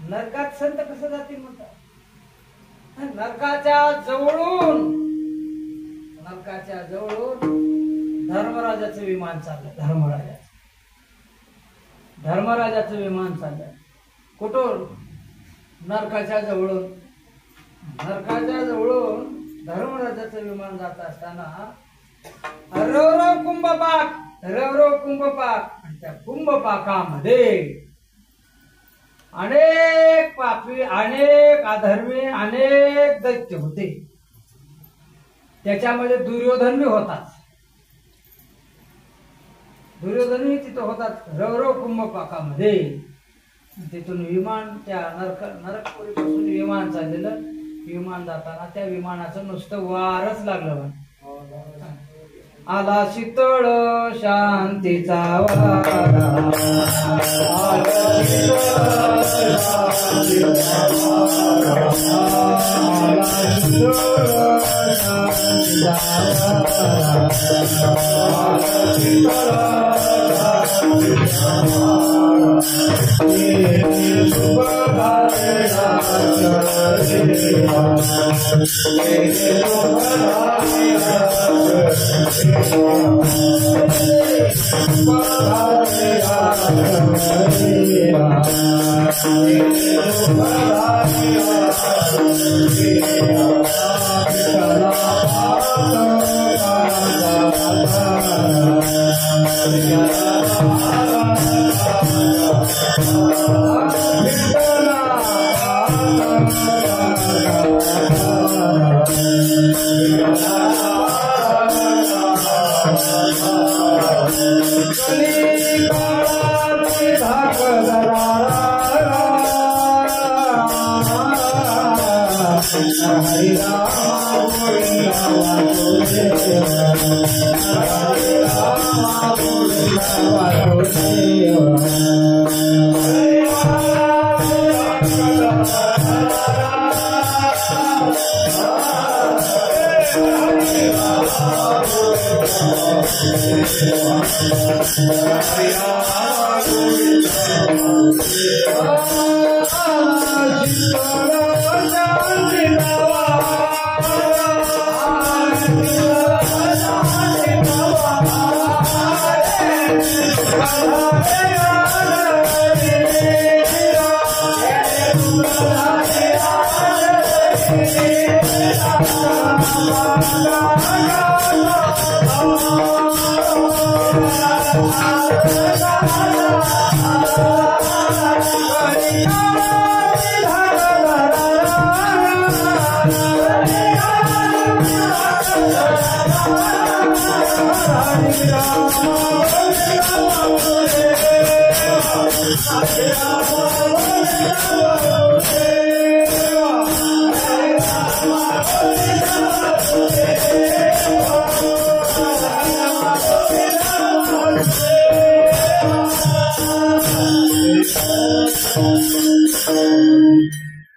नरकात संत कसं जातील म्हणतात. नरकाच्या जवळून धर्मराजाचं विमान चाललंय. धर्मराजाचं विमान चाललंय. कुठून? नरकाच्या जवळून धर्मराजाचं विमान जात असताना रवरव कुंभपाक आणि त्या कुंभपाकामध्ये अनेक पापी, अनेक अधर्मी, अनेक दैत्य होते. त्याच्यामध्ये दुर्योधन बी होताच. दुर्योधनही तिथं होतात रवरव कुंभपाकामध्ये. तिथून विमान त्या नरकपुरीपासून विमान चाललेलं. विमान जाताना त्या विमानाचं नुसतं वारच लागलं. आला शीतळ शांतीचा वारा, आला शीतळ शांतीचा वारा, आला शीतळ शांतीचा वारा, आला शीतळ शांतीचा वारा, ये शुभ भावेना चरिया, ये शुभ भावेना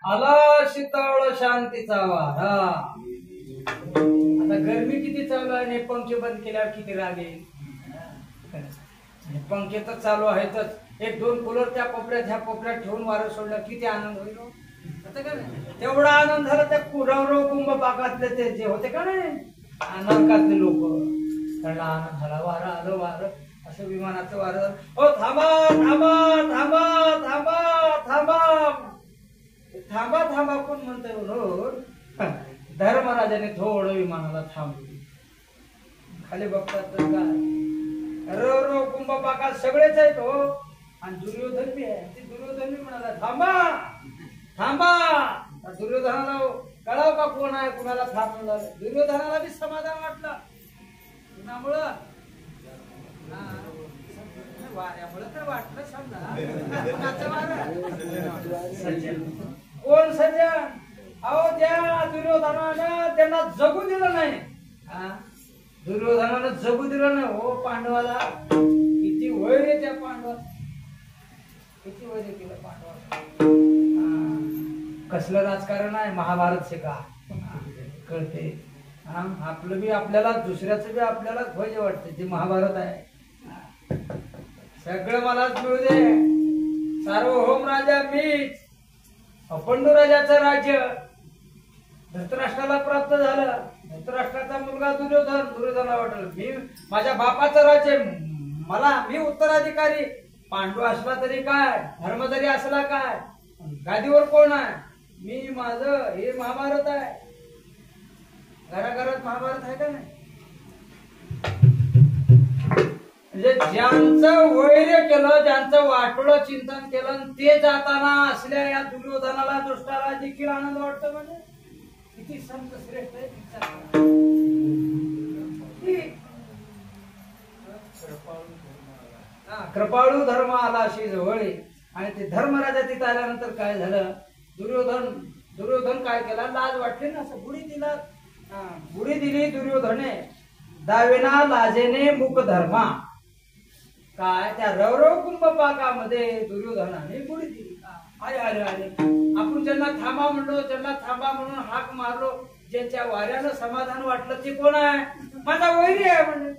आला शीतळ शांतीचा वारा. आता गरमी किती चालू आहे, पंखे बंद केल्यावर किती राग येईल. पंखे तर चालू आहेतच. एक दोन कूलर त्या कोपऱ्यात ह्या कोपऱ्यात ठेवून वारं सोडलं किती आनंद होईल. तेवढा आनंद झाला त्या रवरव कुंभपाकातले ते जे होते का नाही नरकातले लोक, त्यांना आनंद झाला. वारं आलं, वारं असं विमानाचं वारं. ओ थांबा थांबा थांबा थांबा थांबा थांबा थांबा कोण म्हणतोय म्हणून धर्मराजाने थोडं विमानाला थांबवलं. खाली बघतात तर काय रवरव कुंभपाकात सगळेच आहेत हो, आणि दुर्योधन बी आहे. ते दुर्योधन बी म्हणाला थांबा थांबा. दुर्योधनाला कळाव का कोण आहे, कुणाला थांबवलं. दुर्योधनाला बी समाधान वाटलं कुणामुळं, वाऱ्यामुळे तर वाटलं. समजा कोण सज्जन. अहो त्या दुर्योधनानं त्यांना जगू दिलं नाही. दुर्योधनानं जगू दिलं नाही हो पांडवाला. किती वैर त्या पांडवाला, किती वैर केलं पांडवाला. कसलं राजकारण आहे महाभारत से का कळते. आपलं बी आपल्याला, दुसऱ्याचं बी आपल्याला ध्वज वाटते. ते महाभारत आहे. सगळं मलाच मिळू दे. सार्वभौम राजा मीच. अपंडू राजाचं राज्य धृतराष्ट्राला प्राप्त झालं. धृतराष्ट्राचा मुलगा दुर्योधन. दुर्योधनाला वाटलं मी माझ्या बापाचं राज्य मला, मी उत्तराधिकारी. पांडू असला तरी काय, धर्म जरी असला काय, गादीवर कोण आहे मी. माझं हे महाभारत आहे. घराघरात महाभारत आहे का नाही. म्हणजे ज्यांचं वैर्य केलं, ज्यांचं वाटोळं चिंतन केलं, ते जाताना असल्या या दुर्योधनाला दुष्टाला देखील आनंद वाटतो. म्हणजे किती संत श्रेष्ठ आहे. कृपाळू धर्म आला अशी जवळ आणि ते धर्मराजा तिथं आल्यानंतर काय झालं, दुर्योधन काय केला, लाज वाटली ना, असं बुडी दिला, बुडी दिली दुर्योधने, दावेना लाजेने मुख धर्मा. काय त्या रवरव कुंभ पाकामध्ये दुर्योधनाने बुडी दिली. अरे अरे अरे, आपण ज्यांना थांबा म्हणलो, ज्यांना थांबा म्हणून हाक मारलो, ज्यांच्या वाऱ्यानं समाधान वाटलं ते कोण आहे, माझा वैरी आहे म्हणजे,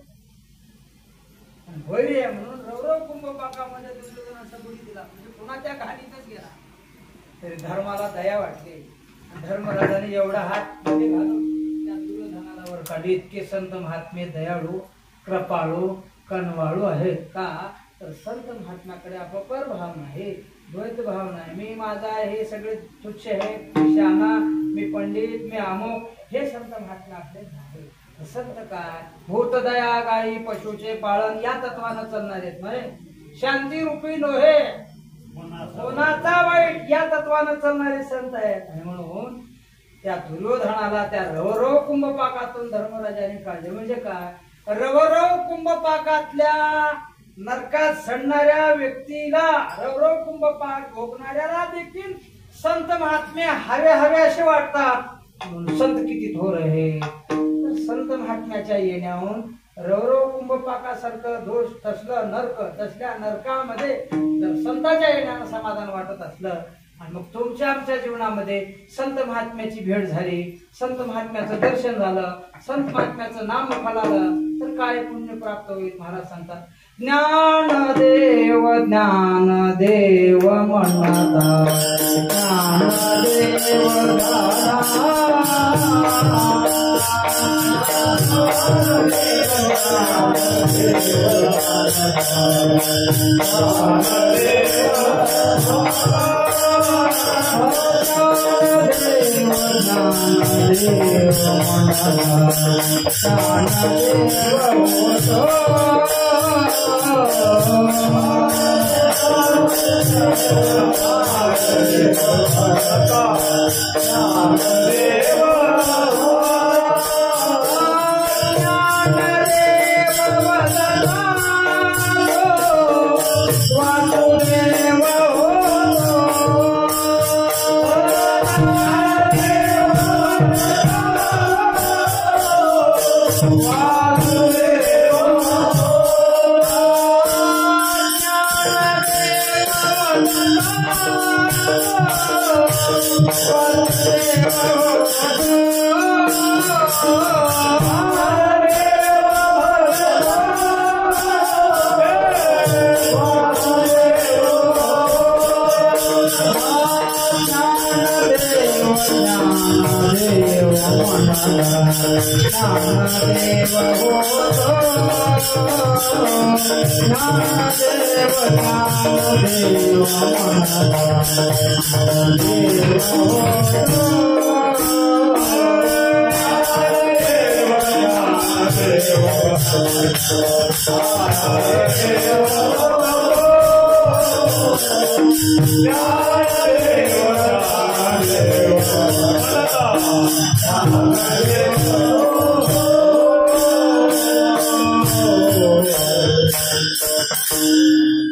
वैरी आहे म्हणून रवरव कुंभ पाकामध्ये दुर्योधनाचा बुडी दिला, म्हणजे पुन्हा त्या घाणीतच गेला. तरी धर्माला दया वाटली, धर्मराजाने एवढा हात मध्ये घालून त्या दुर्योधनाला वर काढली. इतके संत महात्मे दयाळू, कृपाळू, कनवाळू आहेत का, तर संत महात्म्याकडे अपपर भाव नाही, द्वैत भाव नाही. मी माझा हे सगळे तुच्छ आहे, मी शहाणा, मी पंडित, मी अमुक, हे संत महात्म्याकडे नाही. संत काय, भूतदया गायी पशुचे पाळन या तत्वानं चालणारे आहेत. शांती रूपी लोहे कोणाचा वाईट या तत्वानं चालणारे संत आहेत. आणि म्हणून त्या दुर्योधनाला त्या रवरव कुंभपाकातून धर्मराजाने काढले. म्हणजे काय, रवरव कुंभपाकातल्या नरकात सडणाऱ्या व्यक्तीला, रवरव कुंभपाक भोगणाऱ्याला देखील संत महात्मे हवे हवे असे वाटतात. म्हणून संत किती थोर आहे. संत महात्म्याच्या येण्याहून रवरव कुंभपाकासारखं दोष तसलं नरक, तसल्या नरकामध्ये जर संतांच्या येण्यानं समाधान वाटत असलं, आणि मग तुमच्या आमच्या जीवनामध्ये संत महात्म्याची भेट झाली, संत महात्म्याचं दर्शन झालं, संत महात्म्याचं नाम फळालं, तर काय पुण्य प्राप्त होईल. महाराज सांगतात, ज्ञानदेव ज्ञानदेव म्हणता, ज्ञानदेव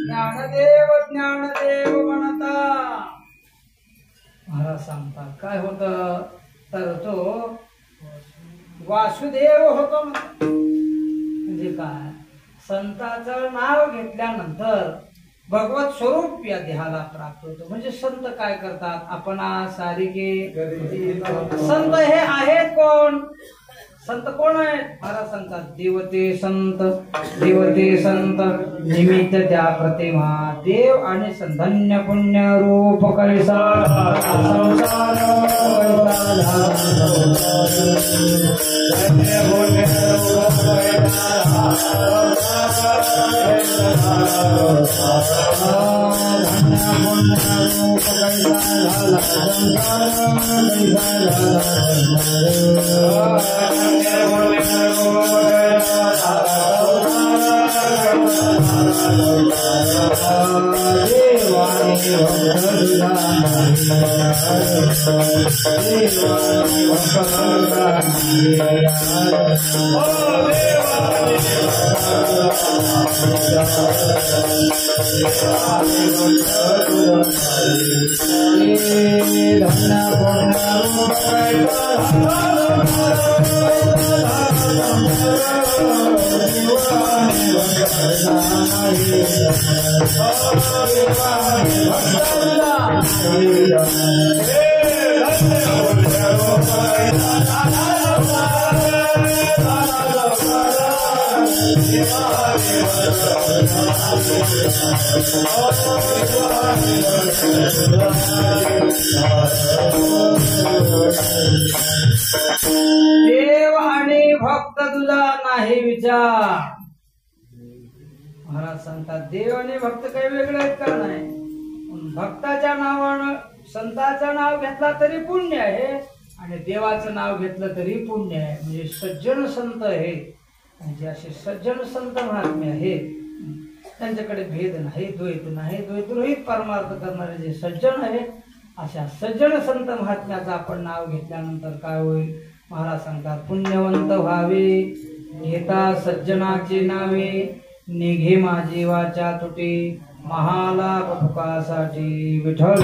ज्ञानदेव ज्ञानदेव म्हणता. महाराज सांगतात काय होतं, तर तो वासुदेव होतो. म्हणजे काय, संताचं नाव घेतल्यानंतर भगवत स्वरूप या देहाला प्राप्त होतो. म्हणजे संत काय करतात, आपणा सारिके संत हे आहेत कोण, संत कोण आहेत. महाराज सांगतात, देवते संत, देवते संत निमित्त त्या प्रतिमा, देव आणि धन्य पुण्य रूप कैसा संसार देवानी देव आणि भक्त तुला नाही विचार. महाराज सांगतात देव आणि भक्त काही वेगळे आहेत का नाही. भक्ताच्या नावानं संताचं नाव घेतला तरी पुण्य आहे आणि देवाचं नाव घेतलं तरी पुण्य आहे. म्हणजे सज्जन संत आहे आणि जे असे सज्जन संत महात्मे आहेत त्यांच्याकडे भेद नाही, द्वैत नाही, द्वैतरहित परमार्थ करणारे जे सज्जन आहेत अशा सज्जन संत महात्म्याचं आपण नाव घेतल्यानंतर काय होईल. महाराज सांगतात पुण्यवंत व्हावे घेता सज्जनाचे नावे निघे माझी वाचा तुटी महालाभ सुखासाठी विठ्ठल.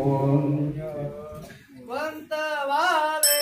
वंत वावे वंत वावे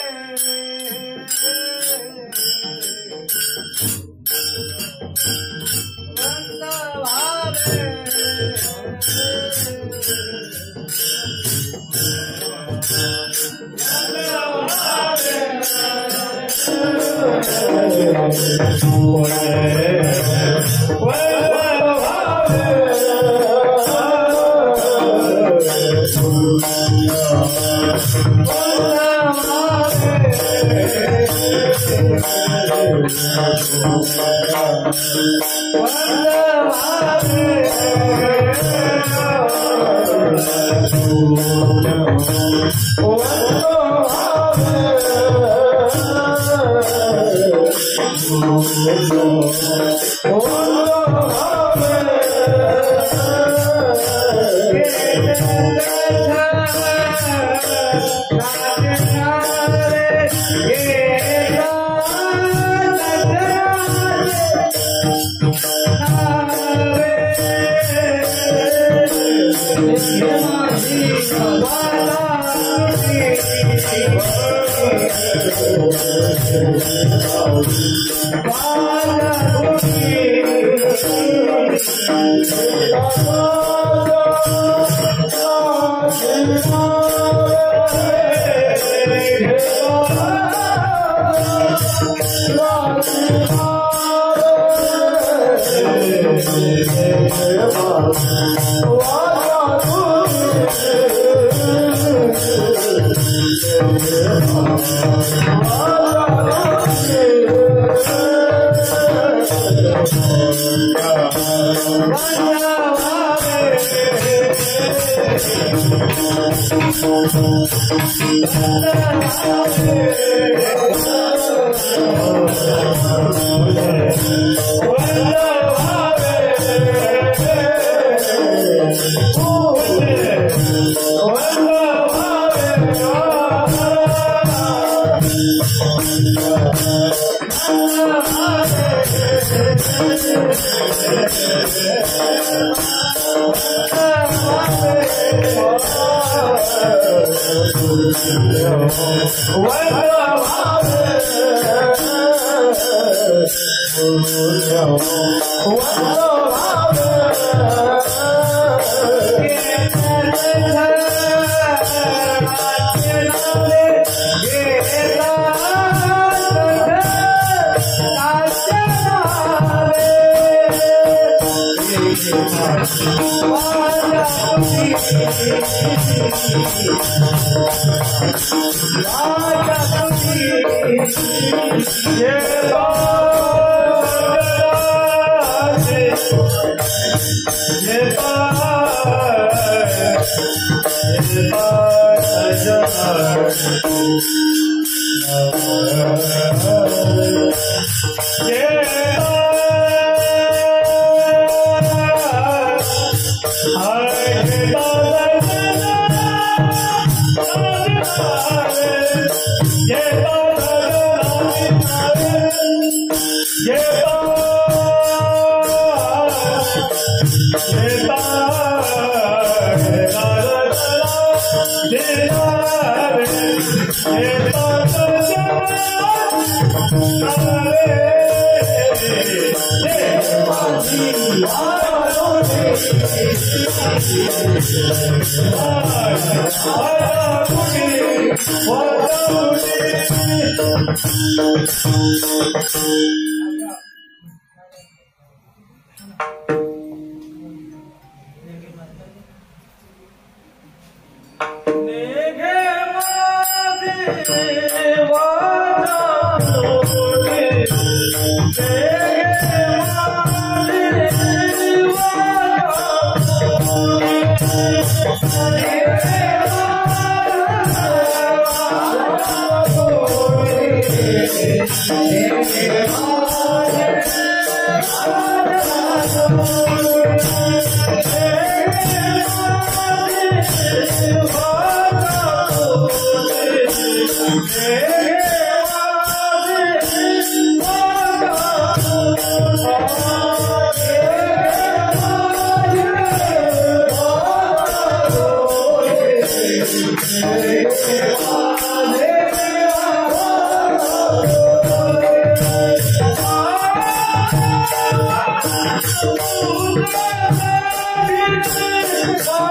Oh,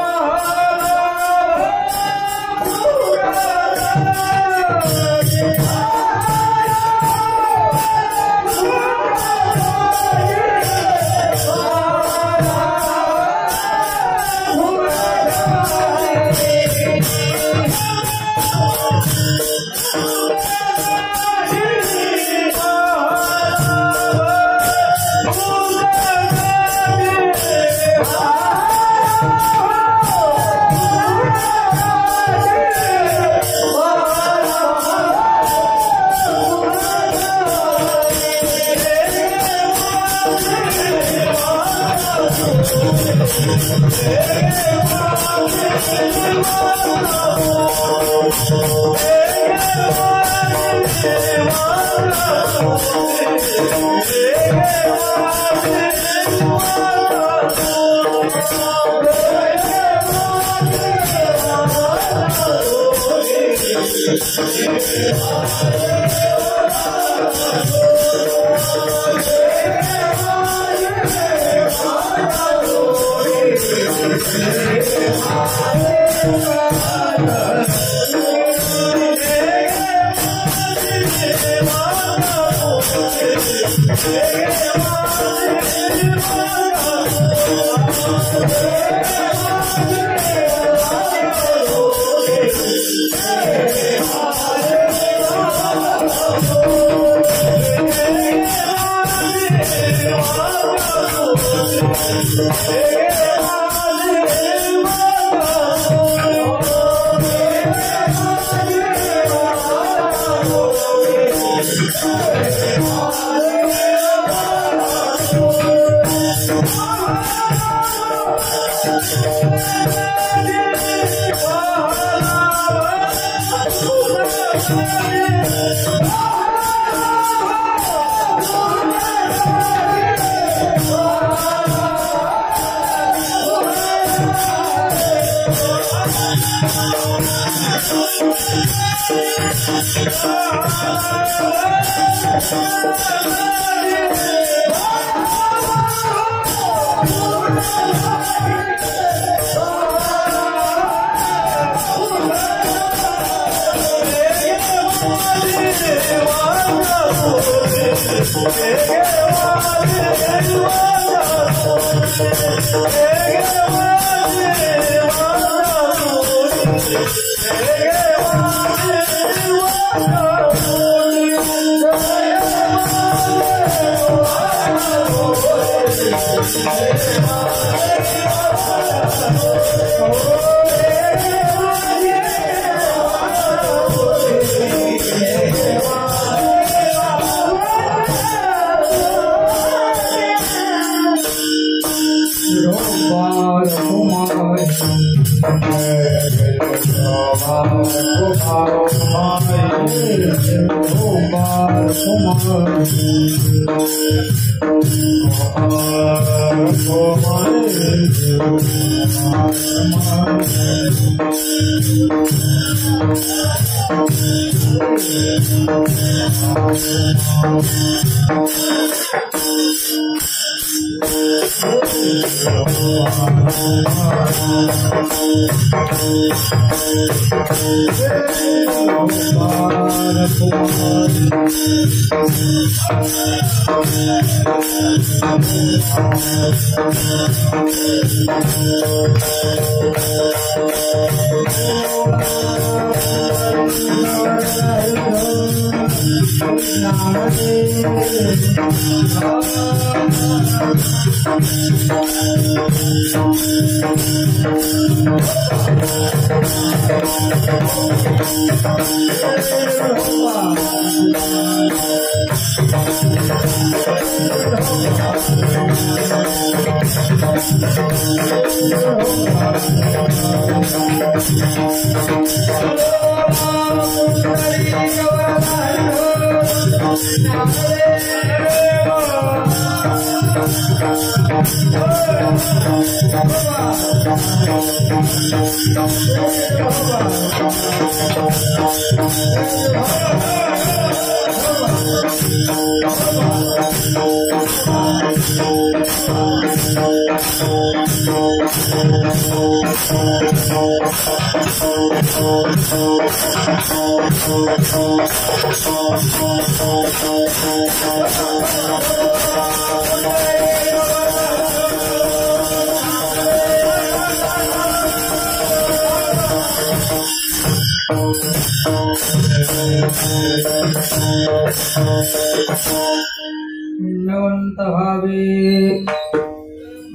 पुण्यवंत व्हावे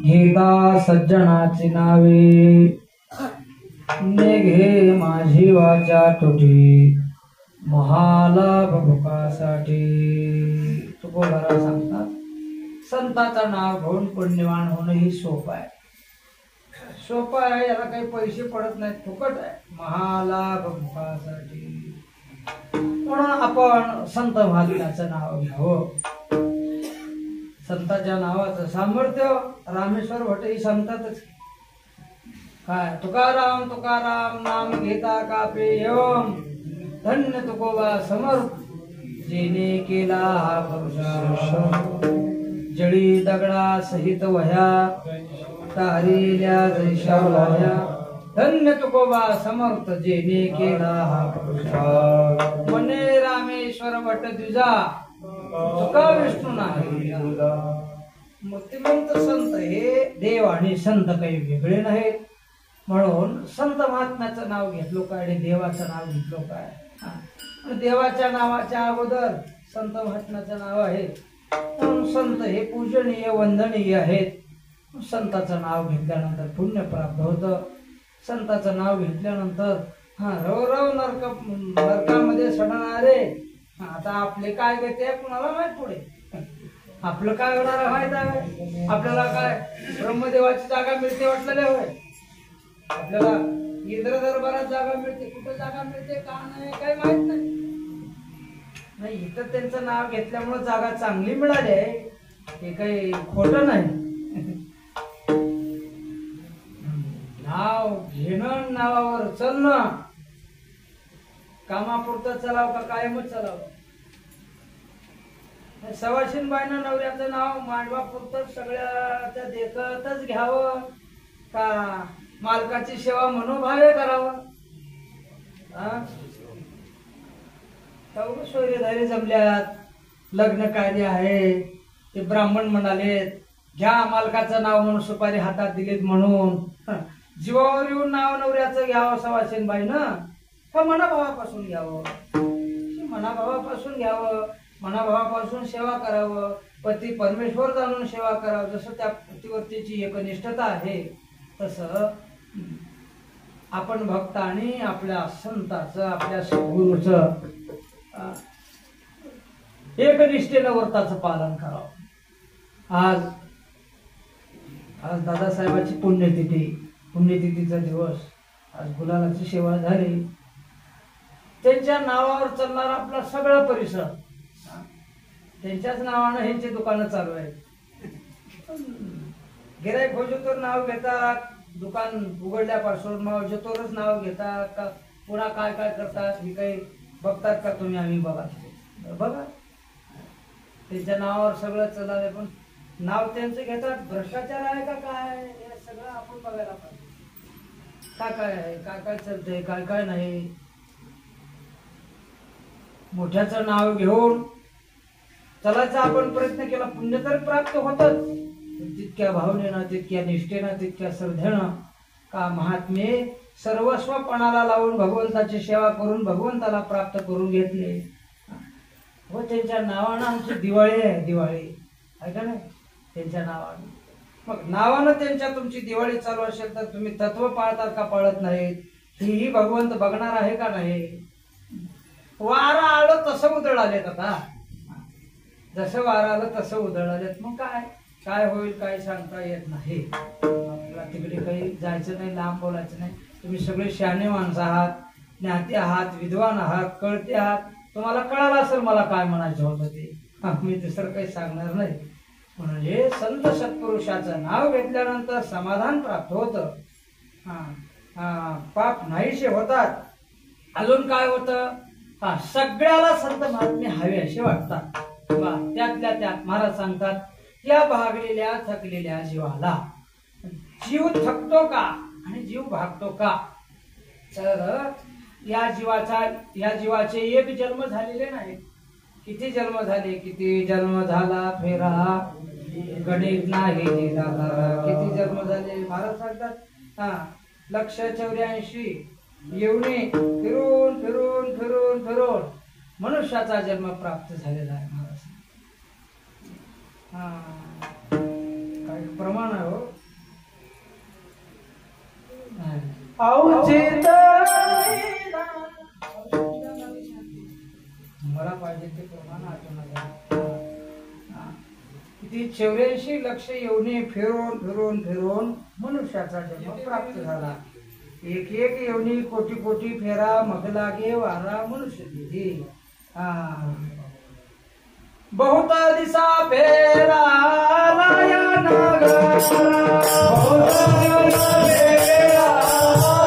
घेता सज्जनाची नावे निघे माझी वाचा तुटी महालाभ भुकासाठी. तुकोबाराव सांगतात संताचं नाव घेऊन पुण्यवान होणं ही सोपं आहे. सोपं आहे, याला काही पैसे पडत नाहीत, फुकट आहे. महालाभ भुकासाठी म्हणून आपण संत महात्म्याचं नाव घ्यावं. संताच्या नावाचं सामर्थ्य रामेश्वर भट ही सांगतातच. काय तुकाराम तुकाराम नाम घेता कापे यम धन्य तुकोबा समर्थ जेने केला हा पुरुषार्थ. जळी दगडा सहित वह्या तारिल्या जैशा वह्या धन्य तुकोबा समर्थ जेने केला हा पुरुषार्थ. मने रामेश्वर भट तुझा तुका विष्णू नाही. मूर्तिमंत संत हे देव आणि संत काही वेगळे नाहीत. म्हणून संत महात्म्याचं नाव घेतलो काय आणि देवाचं नाव घेतलो काय. देवाच्या नावाच्या अगोदर संत महात्म्याचं नाव आहे. म्हणून संत हे पूजनीय वंदनीय आहेत. संताचं नाव घेतल्यानंतर पुण्य प्राप्त होतं. संताचं नाव घेतल्यानंतर रव नरकामध्ये सडणारे आता आपले काय गती कुणाला माहित. पुढे आपलं काय होणार आहे माहित आहे. आपल्याला काय ब्रह्मदेवाची जागा मिळते वाटलेले होय. आपल्याला इंद्र दरबारात जागा मिळते, कुठं जागा मिळते का नाही काही माहित नाही. इथं त्यांचं नाव घेतल्यामुळे जागा चांगली मिळाली आहे, हे काही खोटं नाही. नाव घेणं नावावर चलणं कामापुरतं चलाव का कायमच चलाव. सवाशीनबाईनं नवऱ्याचं नाव मांडवापुरतं सगळ्या त्या देखतच घ्यावं का मालकाची सेवा मनोभावे करावं. सोयरेधारी जमल्यात, लग्न कार्य आहे, ते ब्राह्मण म्हणालेत घ्या मालकाचं नाव म्हणून सुपारी हातात दिलीत म्हणून जीवावर येऊन नाव नवऱ्याचं घ्यावं सवाशीनबाईनं का मनाभावापासून घ्यावं. मनाभावापासून घ्यावं, मनाभावापासून सेवा करावं. पती परमेश्वर जाणून सेवा करावं. जसं त्या पतिवरतीची एकनिष्ठता आहे तसं आपण भक्त आणि आपल्या संताचं आपल्या सद्गुरूचं एकनिष्ठेनं व्रताचं पालन करावं. आज दादासाहेबाची पुण्यतिथीचा दिवस. आज गुलालाची सेवा झाली. त्यांच्या नावावर चालणारा आपला सगळा परिसर त्यांच्याच नावानं ह्यांची दुकानं चालू आहेत. गिराईक भोजतोर नाव घेतात, दुकान उघडल्यापासून मौजतोरच नाव घेतात का पुन्हा काय काय करतात हे काही बघतात का तुम्ही. आम्ही बघा त्यांच्या नावावर सगळं चाललंय. पण नाव त्यांचं घेतात, भ्रष्टाचार आहे का काय हे सगळं आपण बघायला पाहिजे. काय आहे, काय काय चालतंय, काय काय नाही. मोठ्याचं नाव घेऊन चलायचा आपण प्रयत्न केला, पुण्य तर प्राप्त होतच. तितक्या भावनेनं, तितक्या निष्ठेनं, तितक्या श्रद्धेनं का महात्मे सर्वस्वपणाला लावून भगवंताची सेवा करून भगवंताला प्राप्त करून घेतले. व त्यांच्या नावानं आमची दिवाळी आहे. दिवाळी आहे का नाही त्यांच्या नावानं. मग नावानं त्यांच्या तुमची दिवाळी चालू असेल तर तुम्ही तत्व पाळतात का पाळत नाहीत हेही भगवंत बघणार आहे का नाही. वारं आलं तसं उधळालेत. आता जसं वारं आलं तसं उधळालेत. मग काय होईल काय सांगता येत नाही. आपल्याला तिकडे काही जायचं नाही, लांब बोलायचं नाही. तुम्ही सगळे शहाणे माणसं आहात, ज्ञाती आहात, विद्वान आहात, कळते आहात. तुम्हाला कळालं असेल मला काय म्हणायचं होतं ते. मी दुसरं काही सांगणार नाही. म्हणजे संत सत्पुरुषाचं नाव घेतल्यानंतर समाधान प्राप्त होतं. पाप नाहीसे होतात. अजून काय होतं हा सगळ्याला संत महात्मे हवे असे वाटतात. त्यातल्या त्यात महाराज सांगतात या भागलेल्या थकलेल्या जीवाला जीव थकतो का आणि जीव भागतो का? तर या जीवाचे एक जन्म झालेले नाही. किती जन्म झाले, किती जन्म झाला फेरा गणित नाही झाला. किती जन्म झाले महाराज सांगतात 184 येऊने फिरून फिरून फिरून फिरून मनुष्याचा जन्म प्राप्त झालेला आहे. महाराज काही प्रमाण आहे हो. मला पाहिजे ते प्रमाण आठवण. किती 84 लक्ष येऊने फिरून फिरून फिरून मनुष्याचा जन्म प्राप्त झाला. एक एक येऊनी कोटी कोटी फेरा मग लागे वारा मनुष्य दिली. बहुत दिसा फेरा लाया नगरा, बहुत दिसा फेरा लाया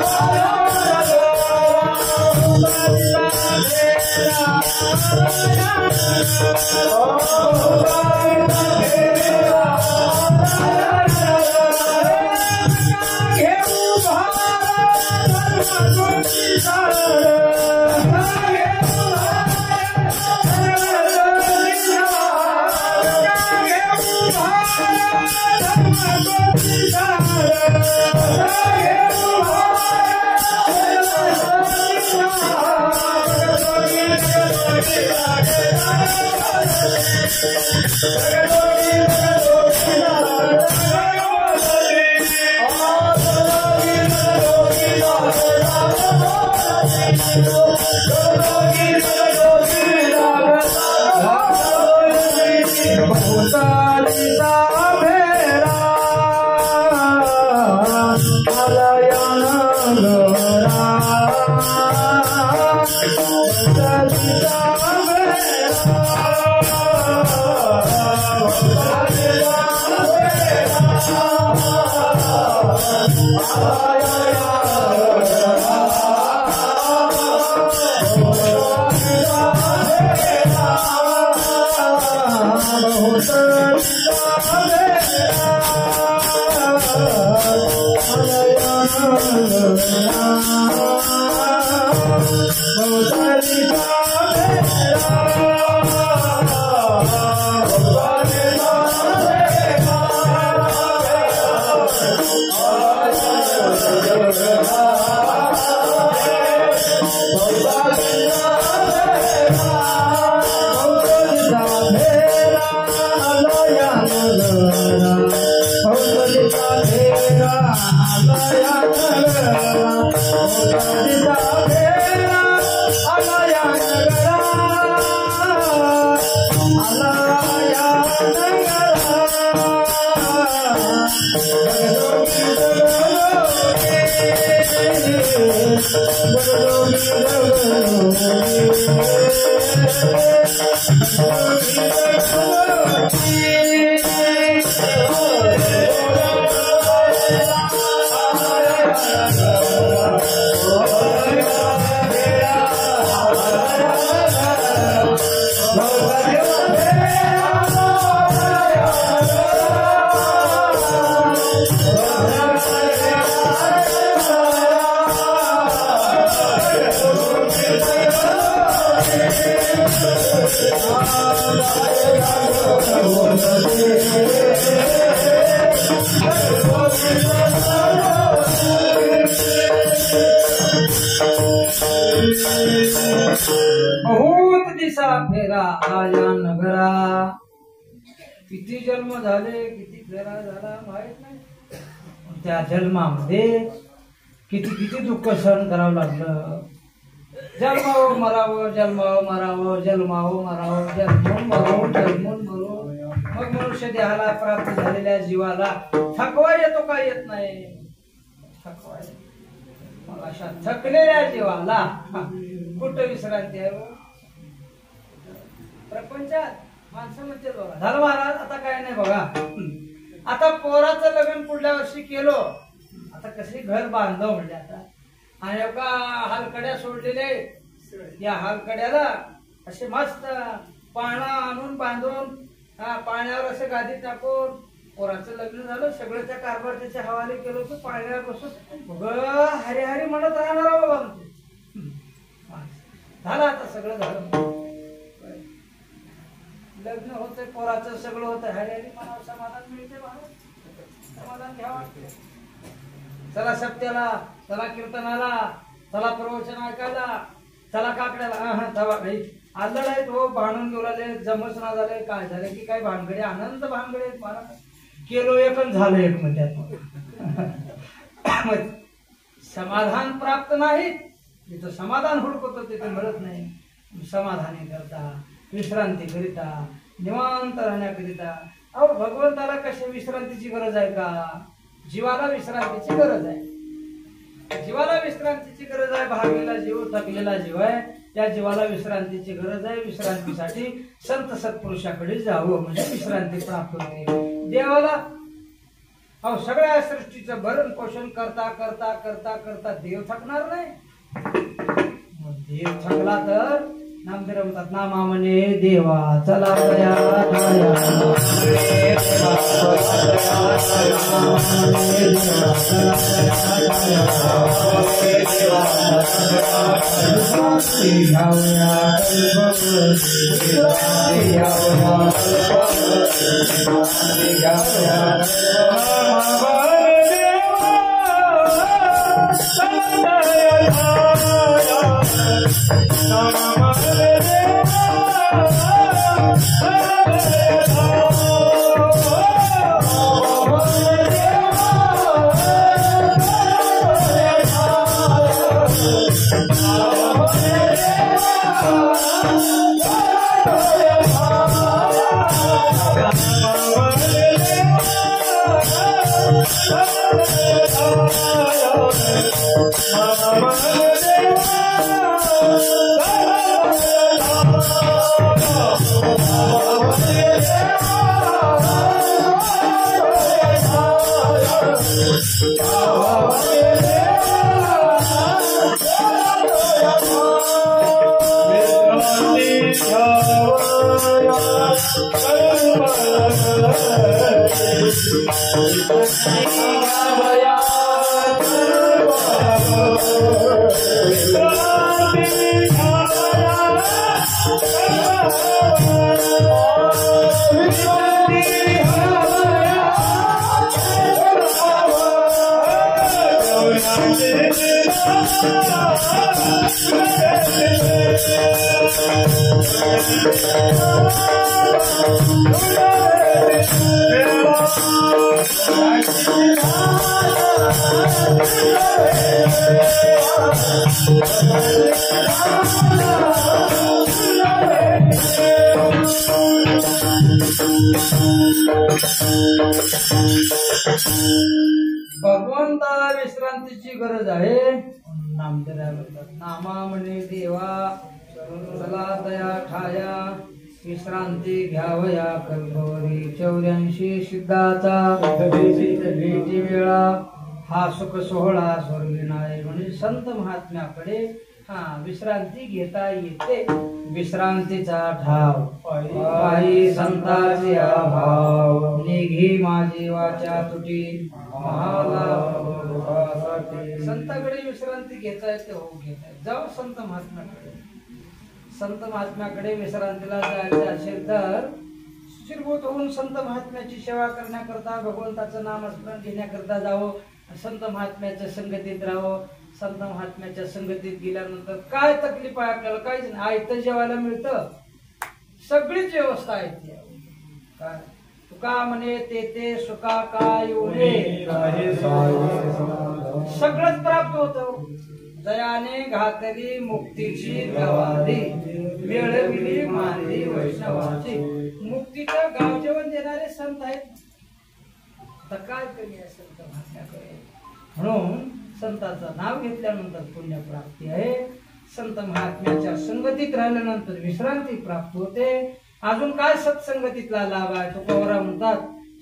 बहुत दिसा फेरा आया नगरा. किती जन्म झाले, किती फेरा झाला माहित नाही. त्या जन्मामध्ये किती किती दुःख सहन करावं लागलं. जन्मावं मरावं, जन्मावं मरावं, जन्मावं मरावं, जन्मून मरून जन्मून मरून मग मनुष्य देहाला प्राप्त झालेल्या जीवाला थकवा येतो का? येत नाही. थकवा येतो. मग अशा थकलेल्या जीवाला कुठं विश्रांती आहे? प्रपंचात माणसं म्हणते बघा झालं महाराज आता काय नाही बघा. आता पोराचं लग्न पुढल्या वर्षी केलो, आता कशी घर बांधव म्हणजे आता आणि एका हलकड्या सोडलेले या हालकड्याला असे मस्त पाळणा आणून बांधून पाण्यावर असे गादी टाकून पोराचं लग्न झालं. सगळं त्या कारभार त्याच्या हवाले केलं होतं. पाळण्यावर बसून हरी हरी म्हणत राहणार बाबा. झालं आता सगळं झालं. लग्न होतंय पोराचं सगळं होतं. हरी हरी म्हणावं समाधान मिळते. समाधान घ्यावं. चला सप्त्याला, चला कीर्तनाला, चला प्रवचन ऐकायला, चला काकड्याला. आदळ आहेत हो, भांडून घेऊ लागले, जमच ना झाले. काय झाले की काय भानगडे, आनंद भानगडे मला केलो एक झालं एक म्हणजे समाधान प्राप्त नाही. जिथं समाधान हुडकतो तिथे मिळत नाही. समाधानी करता, विश्रांती करिता, निवांत राहण्याकरिता. अहो भगवंताला कशा विश्रांतीची गरज आहे का? जीवाला विश्रांतीची गरज आहे. जीवाला विश्रांतीची गरज आहे. भागलेला जीव, थकलेला जीव आहे. त्या जीवाला विश्रांतीची गरज आहे. विश्रांतीसाठी संत सत्पुरुषाकडे जावं म्हणजे विश्रांती प्राप्त होते. देवाला अहो सगळ्या सृष्टीचं भरण पोषण करता करता करता करता देव थकणार नाही. देव थकला तर नामदेव म्हणतात नामा म्हणे देवा चला दया भगवंताला विश्रांतीची गरज आहे. नामदेव म्हणतात नामा म्हणे देवा चला दया ठाया विश्रांती घ्यावया कल्पवरी 84 सिद्धाचा भेटी वेळा हा सुख सोहळा स्वर्गी नाही. म्हणजे संत महात्म्याकडे विश्रांती घेता येते. विश्रांतीचा ठाव पायी संताचे भाव निघी माझी वाचा तुटी संताकडे विश्रांती घेता येते. हो घेता जाऊ संत महात्म्याकडे. संत महात्म्याकडे विश्रांतीला जायचे असेल तर सुशीलभूत होऊन संत महात्म्याची सेवा करण्याकरता भगवंताचं नामस्मरण घेण्याकरता जावं. संत महात्म्याच्या संगतीत राहावं. संत महात्म्याच्या संगतीत गेल्यानंतर काय तकलीफ आहे आपल्याला? काहीच नाही. आयतं जेवायला मिळतं. सगळीच व्यवस्था आहे. काय तुका म्हणे ते सुका काय सगळंच प्राप्त होतं. जयाने घातली मुक्तीची गवादी वेळविली मानली वैष्णवाची. मुक्तीचं गाव जेवण देणारे संत आहेत. तर काय कमी आहे संत महात्म्याकडे. म्हणून संताचं नाव घेतल्यानंतर पुण्यप्राप्ती आहे. संत महात्म्याच्या संगतीत राहिल्यानंतर विश्रांती प्राप्त होते. अजून काय सत्संगतीतला लाभ आहे? तुकोबरा म्हणतात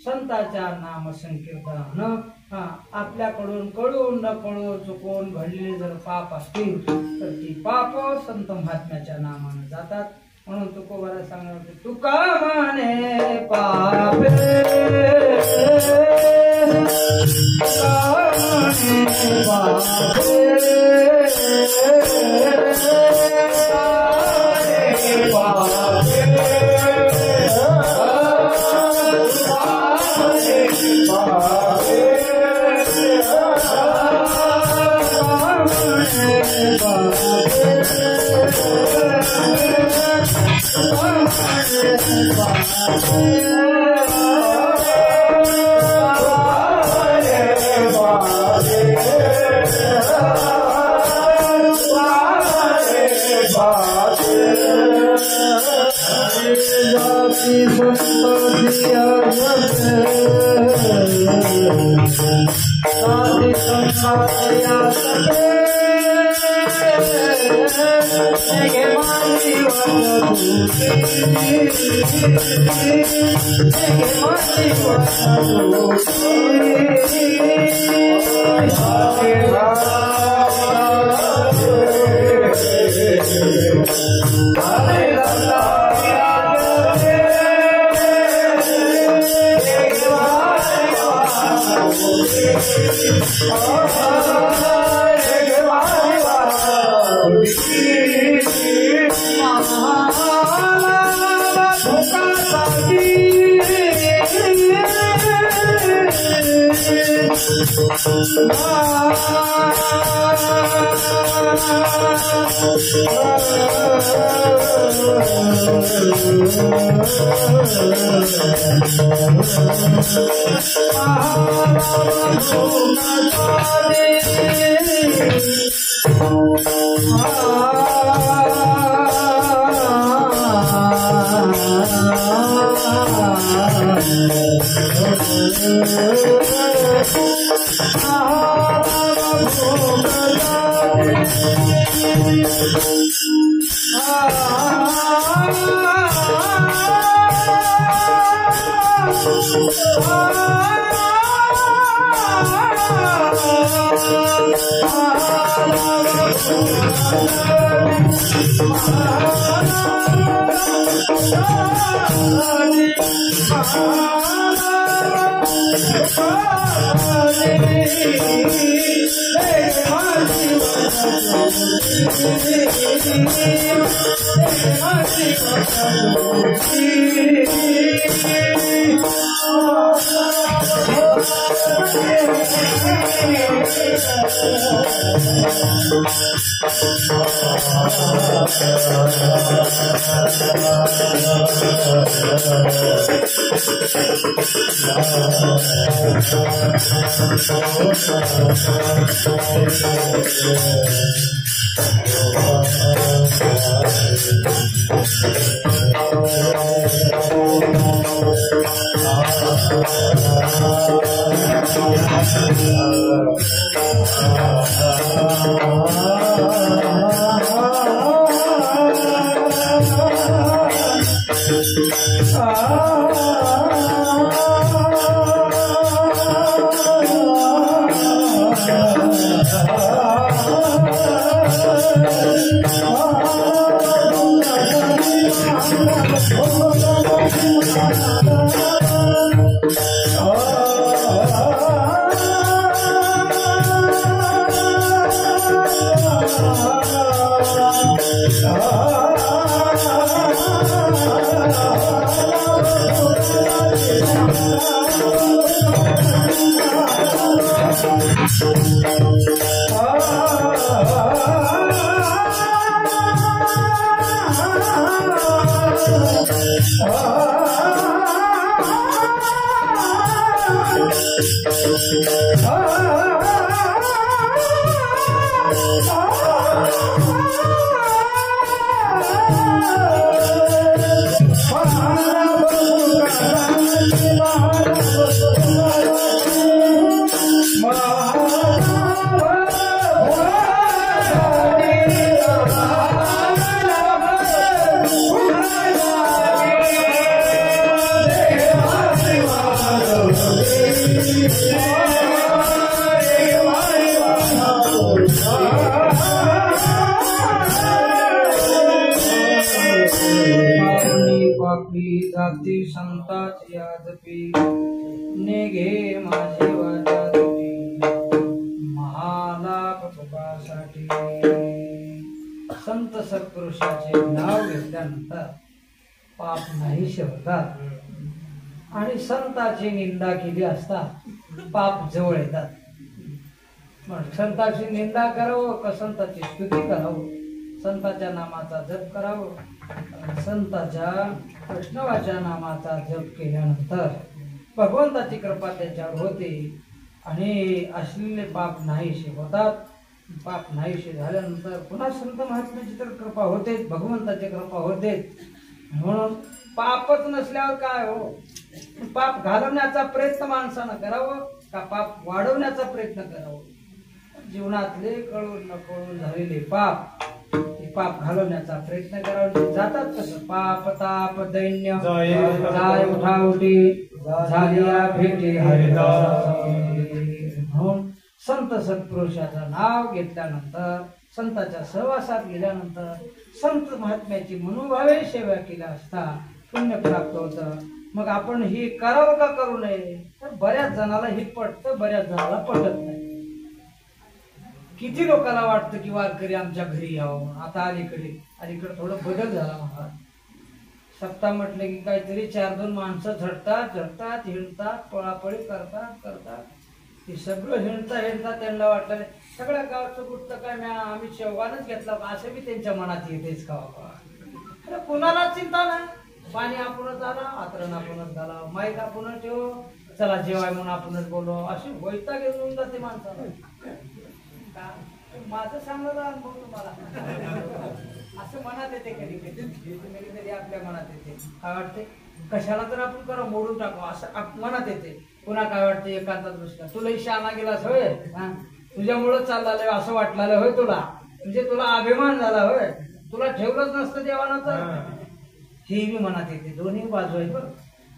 संताच्या नाम संकीर्तन हा आपल्याकडून कळून न कळून चुकून घडलेले जर पाप असतील तर ती पाप संत महात्म्याच्या नामाने जातात. म्हणून तुकोबाला सांगणार तुका म्हणे पापे तुका म्हणे पापे संताची आदपी नेघे माझे वाजादपी महालाभ कृपासाठी संत सत्पुरुषाचे नाव घेतल्यानंतर पाप नाहीसे होतात आणि संताची निंदा केली असता पाप जवळ येतात. मग संताची निंदा करावं का संताची स्तुती करावं, संताच्या नामाचा जप करावं. संताच्या वैष्णवाच्या नामाचा जप केल्यानंतर भगवंताची कृपा त्याच्यावर होते आणि असलेले पाप नाहीसे होतात. पाप नाहीसे झाल्यानंतर पुन्हा संत महात्म्याची तर कृपा होतेच, भगवंताची कृपा होतेच. म्हणून पापच नसल्यावर काय हो, पाप घालवण्याचा प्रयत्न माणसानं करावं का पाप वाढवण्याचा प्रयत्न करावं. जीवनातले कळून न कळून झालेले पाप, ते पाप घालवण्याचा प्रयत्न करावा. जातात कसं, पाप ताप दैन्य जाय उठाउठी झालिया भेटी हरिदास. म्हणून संत सत्पुरुषाचं नाव घेतल्यानंतर, संताच्या सहवासात गेल्यानंतर, संत महात्म्याची मनोभावे सेवा केल्या असता पुण्य प्राप्त होतं. मग आपण ही करावं का करू नये, तर बऱ्याच जणाला हे पटतं, बऱ्याच जणाला पटत नाही. किती लोकांना वाटतं की वारकरी आमच्या घरी यावं. आता अलीकडे थोडं बदल झाला महाराज. सप्ताह म्हटलं की काहीतरी 4-2 माणसं झटतात हिंडतात, पळापळी करतात. ते सगळं हिंडता त्यांना वाटलं सगळ्या गावचं गुप्त काय आम्ही शेवगानच घेतला असं बी त्यांच्या मनात येतेच का बाबा. कुणाला चिंता नाही, पाणी आपणच आला, आतरण आपणच झाला, माईक आपणच ठेव, चला जेवाय म्हणून आपणच बोलव, अशी वैताग घेऊन जाते माणसाला. माझं सांगणार अनुभव तुम्हाला असं मनात येते कधी आपल्या मनात येते. काय वाटते कशाला तर आपण करा मोडून टाकू असं मनात येते. पुन्हा काय वाटते एकांतात बसला, तुलाही शाना गेलास होय, तुझ्यामुळं चाललं असं वाटलं होय तुला, म्हणजे तुला अभिमान झाला होय, तुला ठेवलंच नसतं देवानं तर. हे बी मनात येते, दोन्ही बाजू आहे बरं.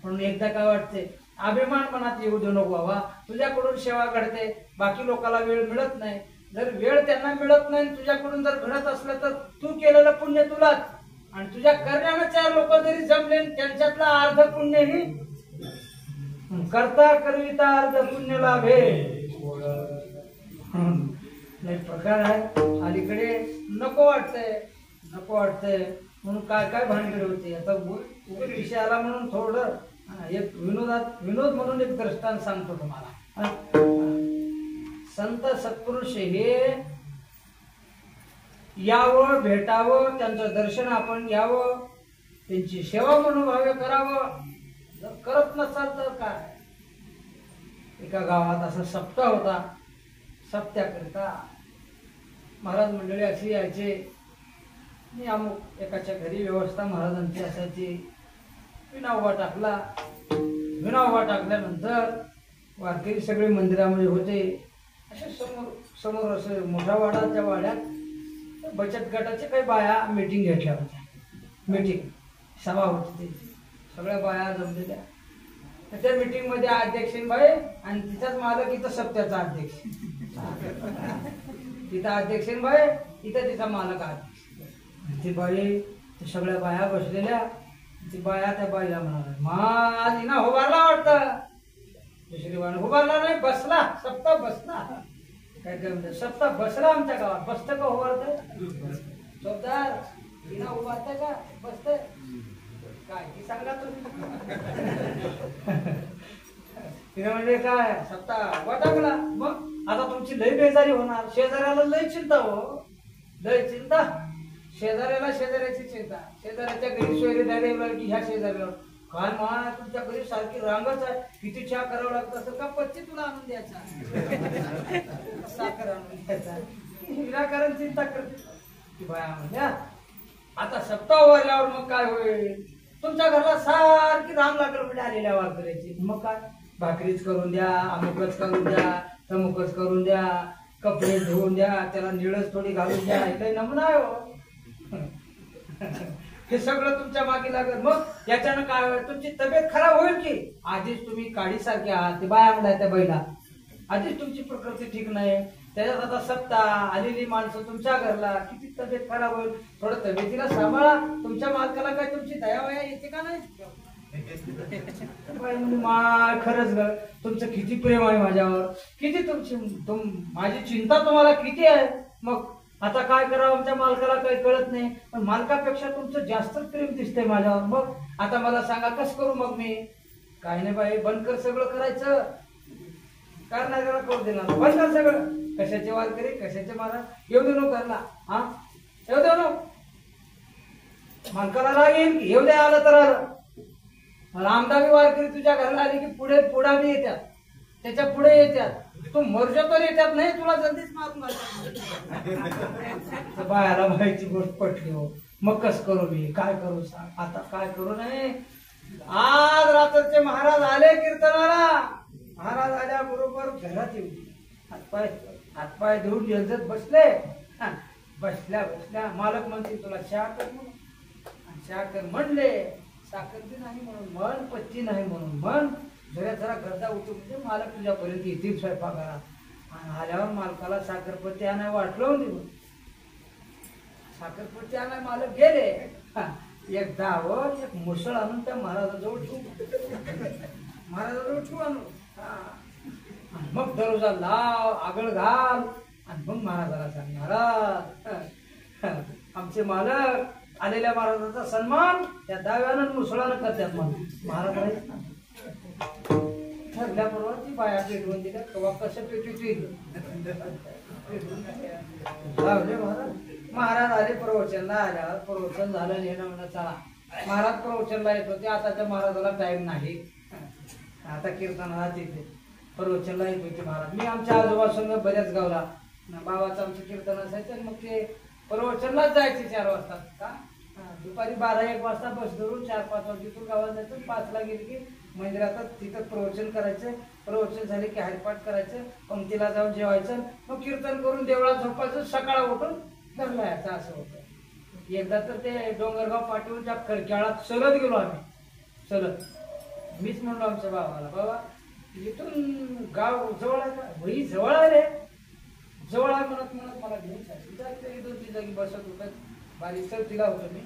म्हणून एकदा काय वाटते अभिमान मनात येऊ देऊ नको बाबा, तुझ्याकडून सेवा घडते, बाकी लोकांना वेळ मिळत नाही. जर वेळ त्यांना मिळत नाही, तुझ्याकडून जर घडत असलं तर तू केलेलं पुण्य तुलाच, आणि तुझ्या करण्यानं 4 लोक जरी जमले त्यांच्यातला अर्ध पुण्यही करता करविता अर्ध पुण्य लाभे. प्रकार आहे. अलीकडे नको वाटतंय म्हणून काय भानगड होते. आता विषय आला म्हणून थोडं एक विनोद म्हणून एक दृष्टांत सांगतो तुम्हाला. संत सत्पुरुष हे यावं, भेटावं, त्यांचं दर्शन आपण घ्यावं, त्यांची सेवा मनोभावे करावं. जर करत नसाल तर काय. एका गावात असा सप्ताह होता. सप्त्याकरिता महाराज मंडळी अशी यायचे. मी अमुक एकाच्या घरी व्यवस्था महाराजांची असायची. विना उभा टाकल्यानंतर वारकरी सगळे मंदिरामध्ये होते. असे समोर असं मोठा वाडा, त्या वाड्यात बचत गटाचे काही बाया मीटिंग घेतल्या होत्या. सभा होती त्याची, सगळ्या बाया जमलेल्या. त्या मीटिंग मध्ये अध्यक्षीनबाई आणि तिचाच मालक इथं सप्त्याचा अध्यक्ष, तिथं अध्यक्षीनबाई, इथं तिचा मालक अध्यक्ष. ती बाई सगळ्या बाया बसलेल्या. ती बाया त्या बाईला म्हणाला, आज हिना उभारला वाटतं. दुसरी बाई उभारला नाही, बसला. सप्ताह बसला. काय म्हणतात, सप्ताह बसला आमच्या गावात. बसतं का उभारतंय? चौदार हिना उभारतंय का बसतंय काय ती सांगा तुम्ही. तिने म्हणजे काय सप्ताह वाटाकला. मग आता तुमची लय बेजारी होणार. शेजाऱ्याला लय चिंता हो, लय चिंता. शेजाऱ्याला शेजाऱ्याची चिंता. शेजाऱ्याच्या घरी सोयरी द्यायला की ह्या शेजाऱ्यावर काय मा तुमच्या घरी सारखी रांगच आहे, किती चहा करावं लागतं. असं का पच्ची तुला आणून द्यायचा, साखर आणून द्यायचा. विनाकारण चिंता करते की बाया म्हणजे आता सप्ताह उभारल्यावर मग काय होईल. तुमच्या घराला सारखी रांग लागलं म्हणजे आलेल्या वारकऱ्याची. मग काय भाकरीच करून द्या, अमुकच करून द्या, तमुकच करून द्या, कपडे धुवून द्या, त्याला निळच थोडी घालून द्या. काही नमुना आहे हो. हे सगळं तुमच्या मागे लागत. मग याच्यानं काय होईल, तुमची तब्येत खराब होईल की. आधीच तुम्ही काळीसारखे आहात. ते बाया म्हणा त्या बैला, आधीच तुमची प्रकृती ठीक नाही. त्याच्यात आता सप्ताह आलेली माणसं तुमच्या घरला, किती तब्येत खराब होईल. थोडं तब्येतीला सांभाळा. तुमच्या मालकाला काय तुमची दयावया येते का नाही. बाई म्हणे माय खरंच ग तुमचं किती प्रेम आहे माझ्यावर, किती माझी चिंता तुम्हाला किती आहे. मग आता काय करावं, आमच्या मालकाला काही कळत नाही, पण मालकापेक्षा तुमचं जास्तच प्रेम दिसतंय माझ्यावर. मग आता मला सांगा कसं करू. मग मी काही नाही बाई, बंद कर सगळं करायचं, काय नाही त्याला करू देणार, बंद कर सगळं. कशाचे वार करे, कशाचे महाराज, येऊ दे नको घरला, हा येऊ दे नको. मालकाला राग येईल की येऊ दे, आलं तर आलं. रामदावी वारकरी तुझ्या घरला आली की पुढे पुढावी येतात, त्याच्या पुढे येतात, तू मर्ज तर येतात नाही, तुला जल्दीच मारून बायाला माहिती गोष्ट पटली हो. मग कस करू मी, काय करू सांग, आता काय करू नाही. आज रात्रचे महाराज आले कीर्तनाला, महाराज आल्या बरोबर घरात येऊ, हातपाय धुवून जलजत बसले. बसल्या बसल्या मालक म्हणते तुला चहा कर म्हणून, चहा कर म्हणले, साखर बी नाही म्हणून म्हण, पत्ती नाही म्हणून म्हण, जरा जरा गरजा उठू म्हणजे मालक तुझ्यापर्यंत येतील स्वयंपाकघरात. आणि आल्यावर मालकाला साखरपत्ती आणाय वाटलं देऊ, साखरपत्ती आणाय मालक गेले. एक दावत एक मुसळ आणून त्या महाराजाजवळ ठेवू, महाराजाजवळ ठेवू आणून, मग दरवाजा लाव, आगळ घाल, आणि मग महाराजाला सांग महाराज आमचे मालक आलेल्या महाराजाचा सन्मान त्या दाव्यानं मुसळानं करतात. मग महाराज ठरल्याबरोबर ती बाया पेटवून दिल्या, कवा कसं पेटवतील लावले महाराज. महाराज आले प्रवचनला, आल्यावर प्रवचन झालं नेणं म्हणा चला. महाराज प्रवचनला येत होते, आताच्या महाराजाला टाइम नाही, आता कीर्तनाला तिथे प्रवचनला येत होते महाराज. मी आमच्या आजोबासंग बऱ्याच गावला, बाबाचं आमचं कीर्तन असायचं, मग ते प्रवचनलाच जायचे 4 वाजता का, दुपारी 12-1 वाजता बस धरून 4-5 वाजता गावात जायचं. 5ला गेले की मंदिरात तिथं प्रवचन करायचं, प्रवचन झाले की हरिपाठ करायचं, पंक्तीला जाऊन जेवायचं, मग कीर्तन करून देवळात झोपायचं, सकाळ उठून घरला यायचं. असं होतं. एकदा तर ते डोंगरगाव पाठवून त्या खडक्याळात चलत गेलो आम्ही, चलत. मीच म्हणलो आमच्या बाबाला, बाबा इथून गाव जवळ आहे का, वही जवळ आहे रे, जवळ आहे म्हणत म्हणत मला घेऊन जायचं. 2-3 जागी बसत उठत, बारीक चौथीला होतो मी,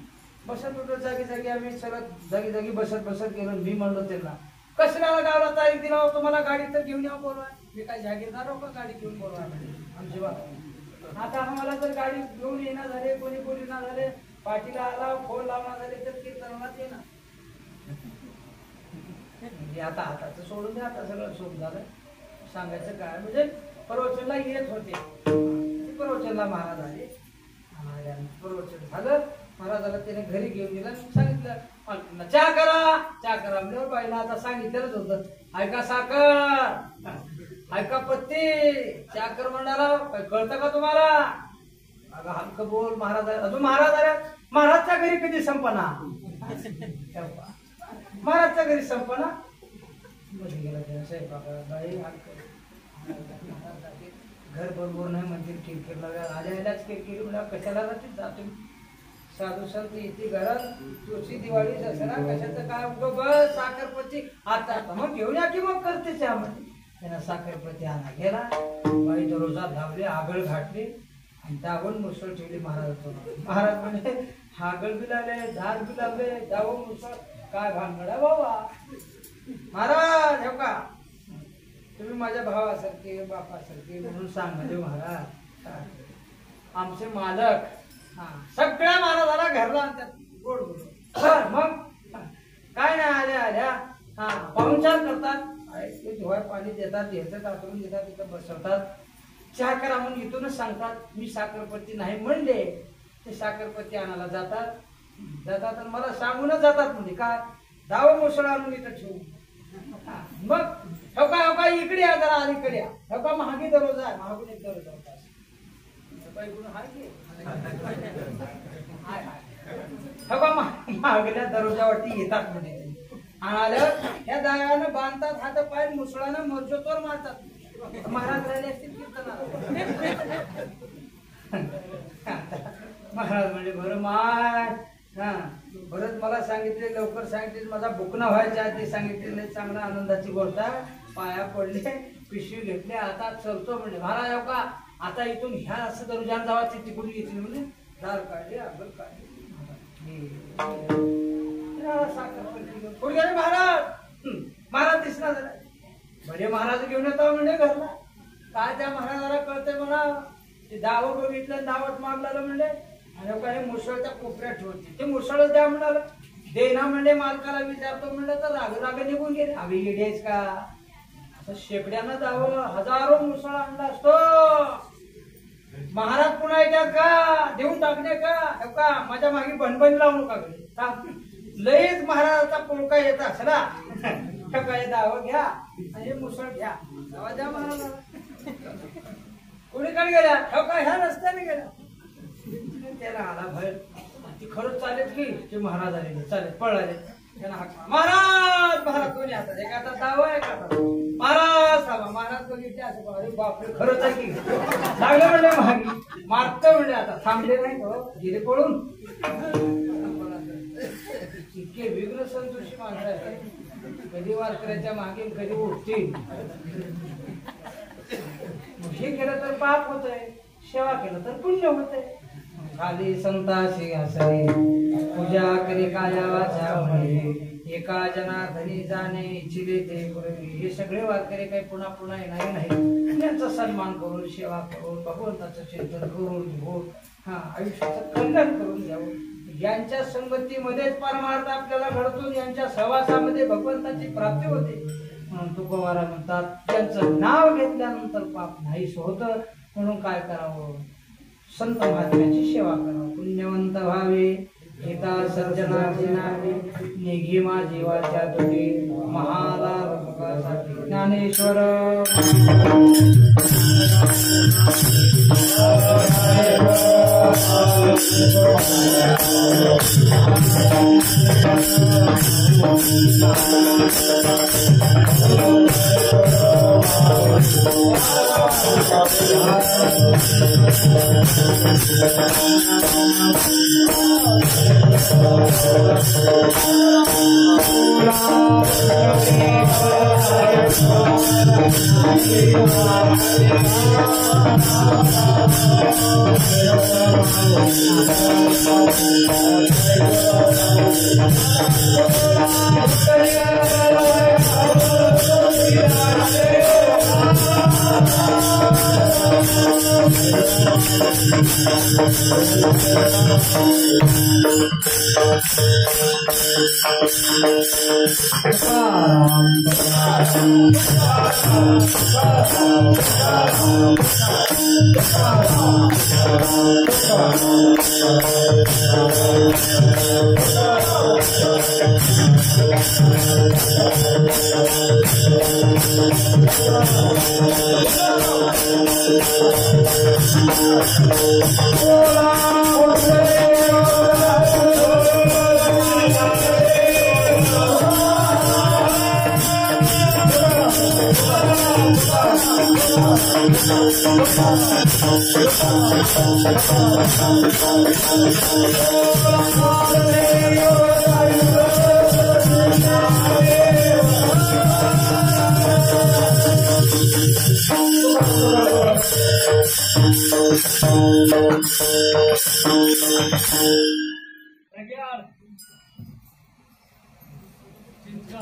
बसत उठत जागी जागी आम्ही चलत जागी जागी बसत बसत गेलो. मी म्हणलो त्यांना कशाला गावला तारीख दिला होतो, मला गाडी तर घेऊन या बोलवा, मी काय जागीरदार हो का गाडी घेऊन बोलवा आमचे बाबा. आता आम्हाला जर गाडी घेऊन येणार झाले, कोणी कोणी ना झाले, पाठीला आला फोन लावणार झाले तर कीर्तनालाच येणार. आता हाताचं सोडून द्या, आता सगळं सोडून झालं. सांगायचं काय म्हणजे प्रवचनला येत होते, प्रवचनला महाराज आले, प्रवचन झालं, महाराजाला त्याने घरी घेऊन गेला. सांगितलं चहा करा, चहा करा म्हणजे बाईला आता सांगितलंच होतं, ऐका साखर, ऐका पत्ती, चहा कर म्हणाला, कळतं का तुम्हाला. अगं हलकं बोल, महाराज अजून महाराज आल्या, महाराजच्या घरी कधी संपना, महाराजच्या घरी संपना. मध्ये गेला त्या स्वयंपाकाला, बाई घर बरोबर नाही म्हणते, किरकिर लागल्या, आल्याच किरकिर म्हणा, कशाला जातो साधू संत येते घरात, तुळशी दिवाळी दसरा कशाचं काय बस साखरपत्ती आता मग घेऊन या की मग करते चहा म्हणजे. त्यांना साखरपत्ती आणा गेला, बाई दरोजा धावले, आगळ घातली आणि दावून मुसळ ठेवली महाराज. महाराज म्हणजे आगळ बी लागले, झाड बी लागले, दावून मुसळ, काय भानगडा बाबा. महाराज हो का तुम्ही माझ्या भावासारखे बापासारखे म्हणून सांगले महाराज, आमचे मालक सगळ्या महाराजाला घरला आणतात गोड गोड. मग काय नाही आल्या आल्या पाहुणचार करतात, धुवाय पाणी देतात, घ्यायचं टाकून देतात, तिथं बसवतात, चहा करा म्हणून इथूनच सांगतात. मी साखरपत्ती नाही म्हणले, ते साखरपत्ती आणायला जातात आणि मला सांगूनच जातात म्हणजे काय दाव मुसळ आणून इथं ठेवू. मग हो इकडे या जरा, अलीकडे या, हो का महागी दररोजा आहे, महागून एक दररोजा होता महागल्या दररोजावरती येतात म्हणजे. आल्यावर ह्या दाव्यानं बांधतात, हात पाय मुसळानं मोर्चोतोर मारतात. महाराज राहिले असतील कीर्तनाला. महाराज म्हणजे बरं माय बरंच मला सांगितले, लवकर सांगितले, माझा बुकना व्हायच्या आधी सांगितले, चांगला आनंदाची गोष्ट. पाया पडले, पिशवी घेतले, आता चलतो म्हणजे. महाराज हो का आता इथून ह्या असं दरुजान जावाची तिकडून येतील म्हणजे दार काढले, आगल काढले. कुठे गेले महाराज? महाराज दिसणार झाला. बरे महाराज घेऊन येतो म्हणजे घरला. काय त्या महाराजाला कळतंय मला. ते दावं बघितलं, दावत मागला म्हणले आणि काही मुसळच्या कोपऱ्यात ठेवते. ते मुसळच द्या म्हणाल. देना म्हणजे मालकाला विचारतो म्हणलं तर राग निघून गेले. हवी गेलीस का? असं शेकड्यानं जावं, हजारो मुसळ आणला असतो. महाराज पुन्हा येतात का? देऊन टाकणे का? माझ्या मागे बनबन लावू नका. लईच महाराजाचा पुळका येत असला काय दावं घ्या आणि मुसळ घ्या. दावा द्या महाराजाला. कोणीकडे गेल्या? का ह्या रस्त्याने गेल्या. त्याला आला भय. ती खरंच चालेल की ते महाराज आले चालेल पळाले. त्याला हाक महाराज महाराज कोणी आता एका हातात दावा आहे का महाराज थांबा. महाराज बघितले असं अरे बापरे खरंच आहे की लागलं म्हणले मागे मारत म्हणले. आता थांबले नाही तो गेले पळून. इतके विघ्न संतोषी माणसं आहे. कधी वारकऱ्याच्या मागे कधी उठतील. हे केलं तर पाप होतंय, सेवा केलं तर पुण्य होतंय. खाली संताशी हसरे पूजा करी काया वाचा म्हणे एका जनार्दनी जाणे इच्छिले ते पूर्वी. हे सगळे वारकरी काही पुन्हा पुन्हा येणारे नाही. त्यांचा सन्मान करून सेवा करून भगवंताचं चिंतन करून घेऊन आयुष्याचं कल्याण करून घ्यावं. यांच्या संगतीमध्येच परमार्थ आपल्याला घडतो. यांच्या सहवासामध्ये भगवंताची प्राप्ती होते. म्हणून तुकोबारा म्हणतात त्यांचं नाव घेतल्यानंतर पाप नाहीच होतं. म्हणून काय करावं? संत महात्म्याची सेवा करावं. पुण्यवंत व्हावे एका सज्जनाची नावे निघी माझी वाचा तुझे महालाभ भोगासाठी. ज्ञानेश्वर चिंता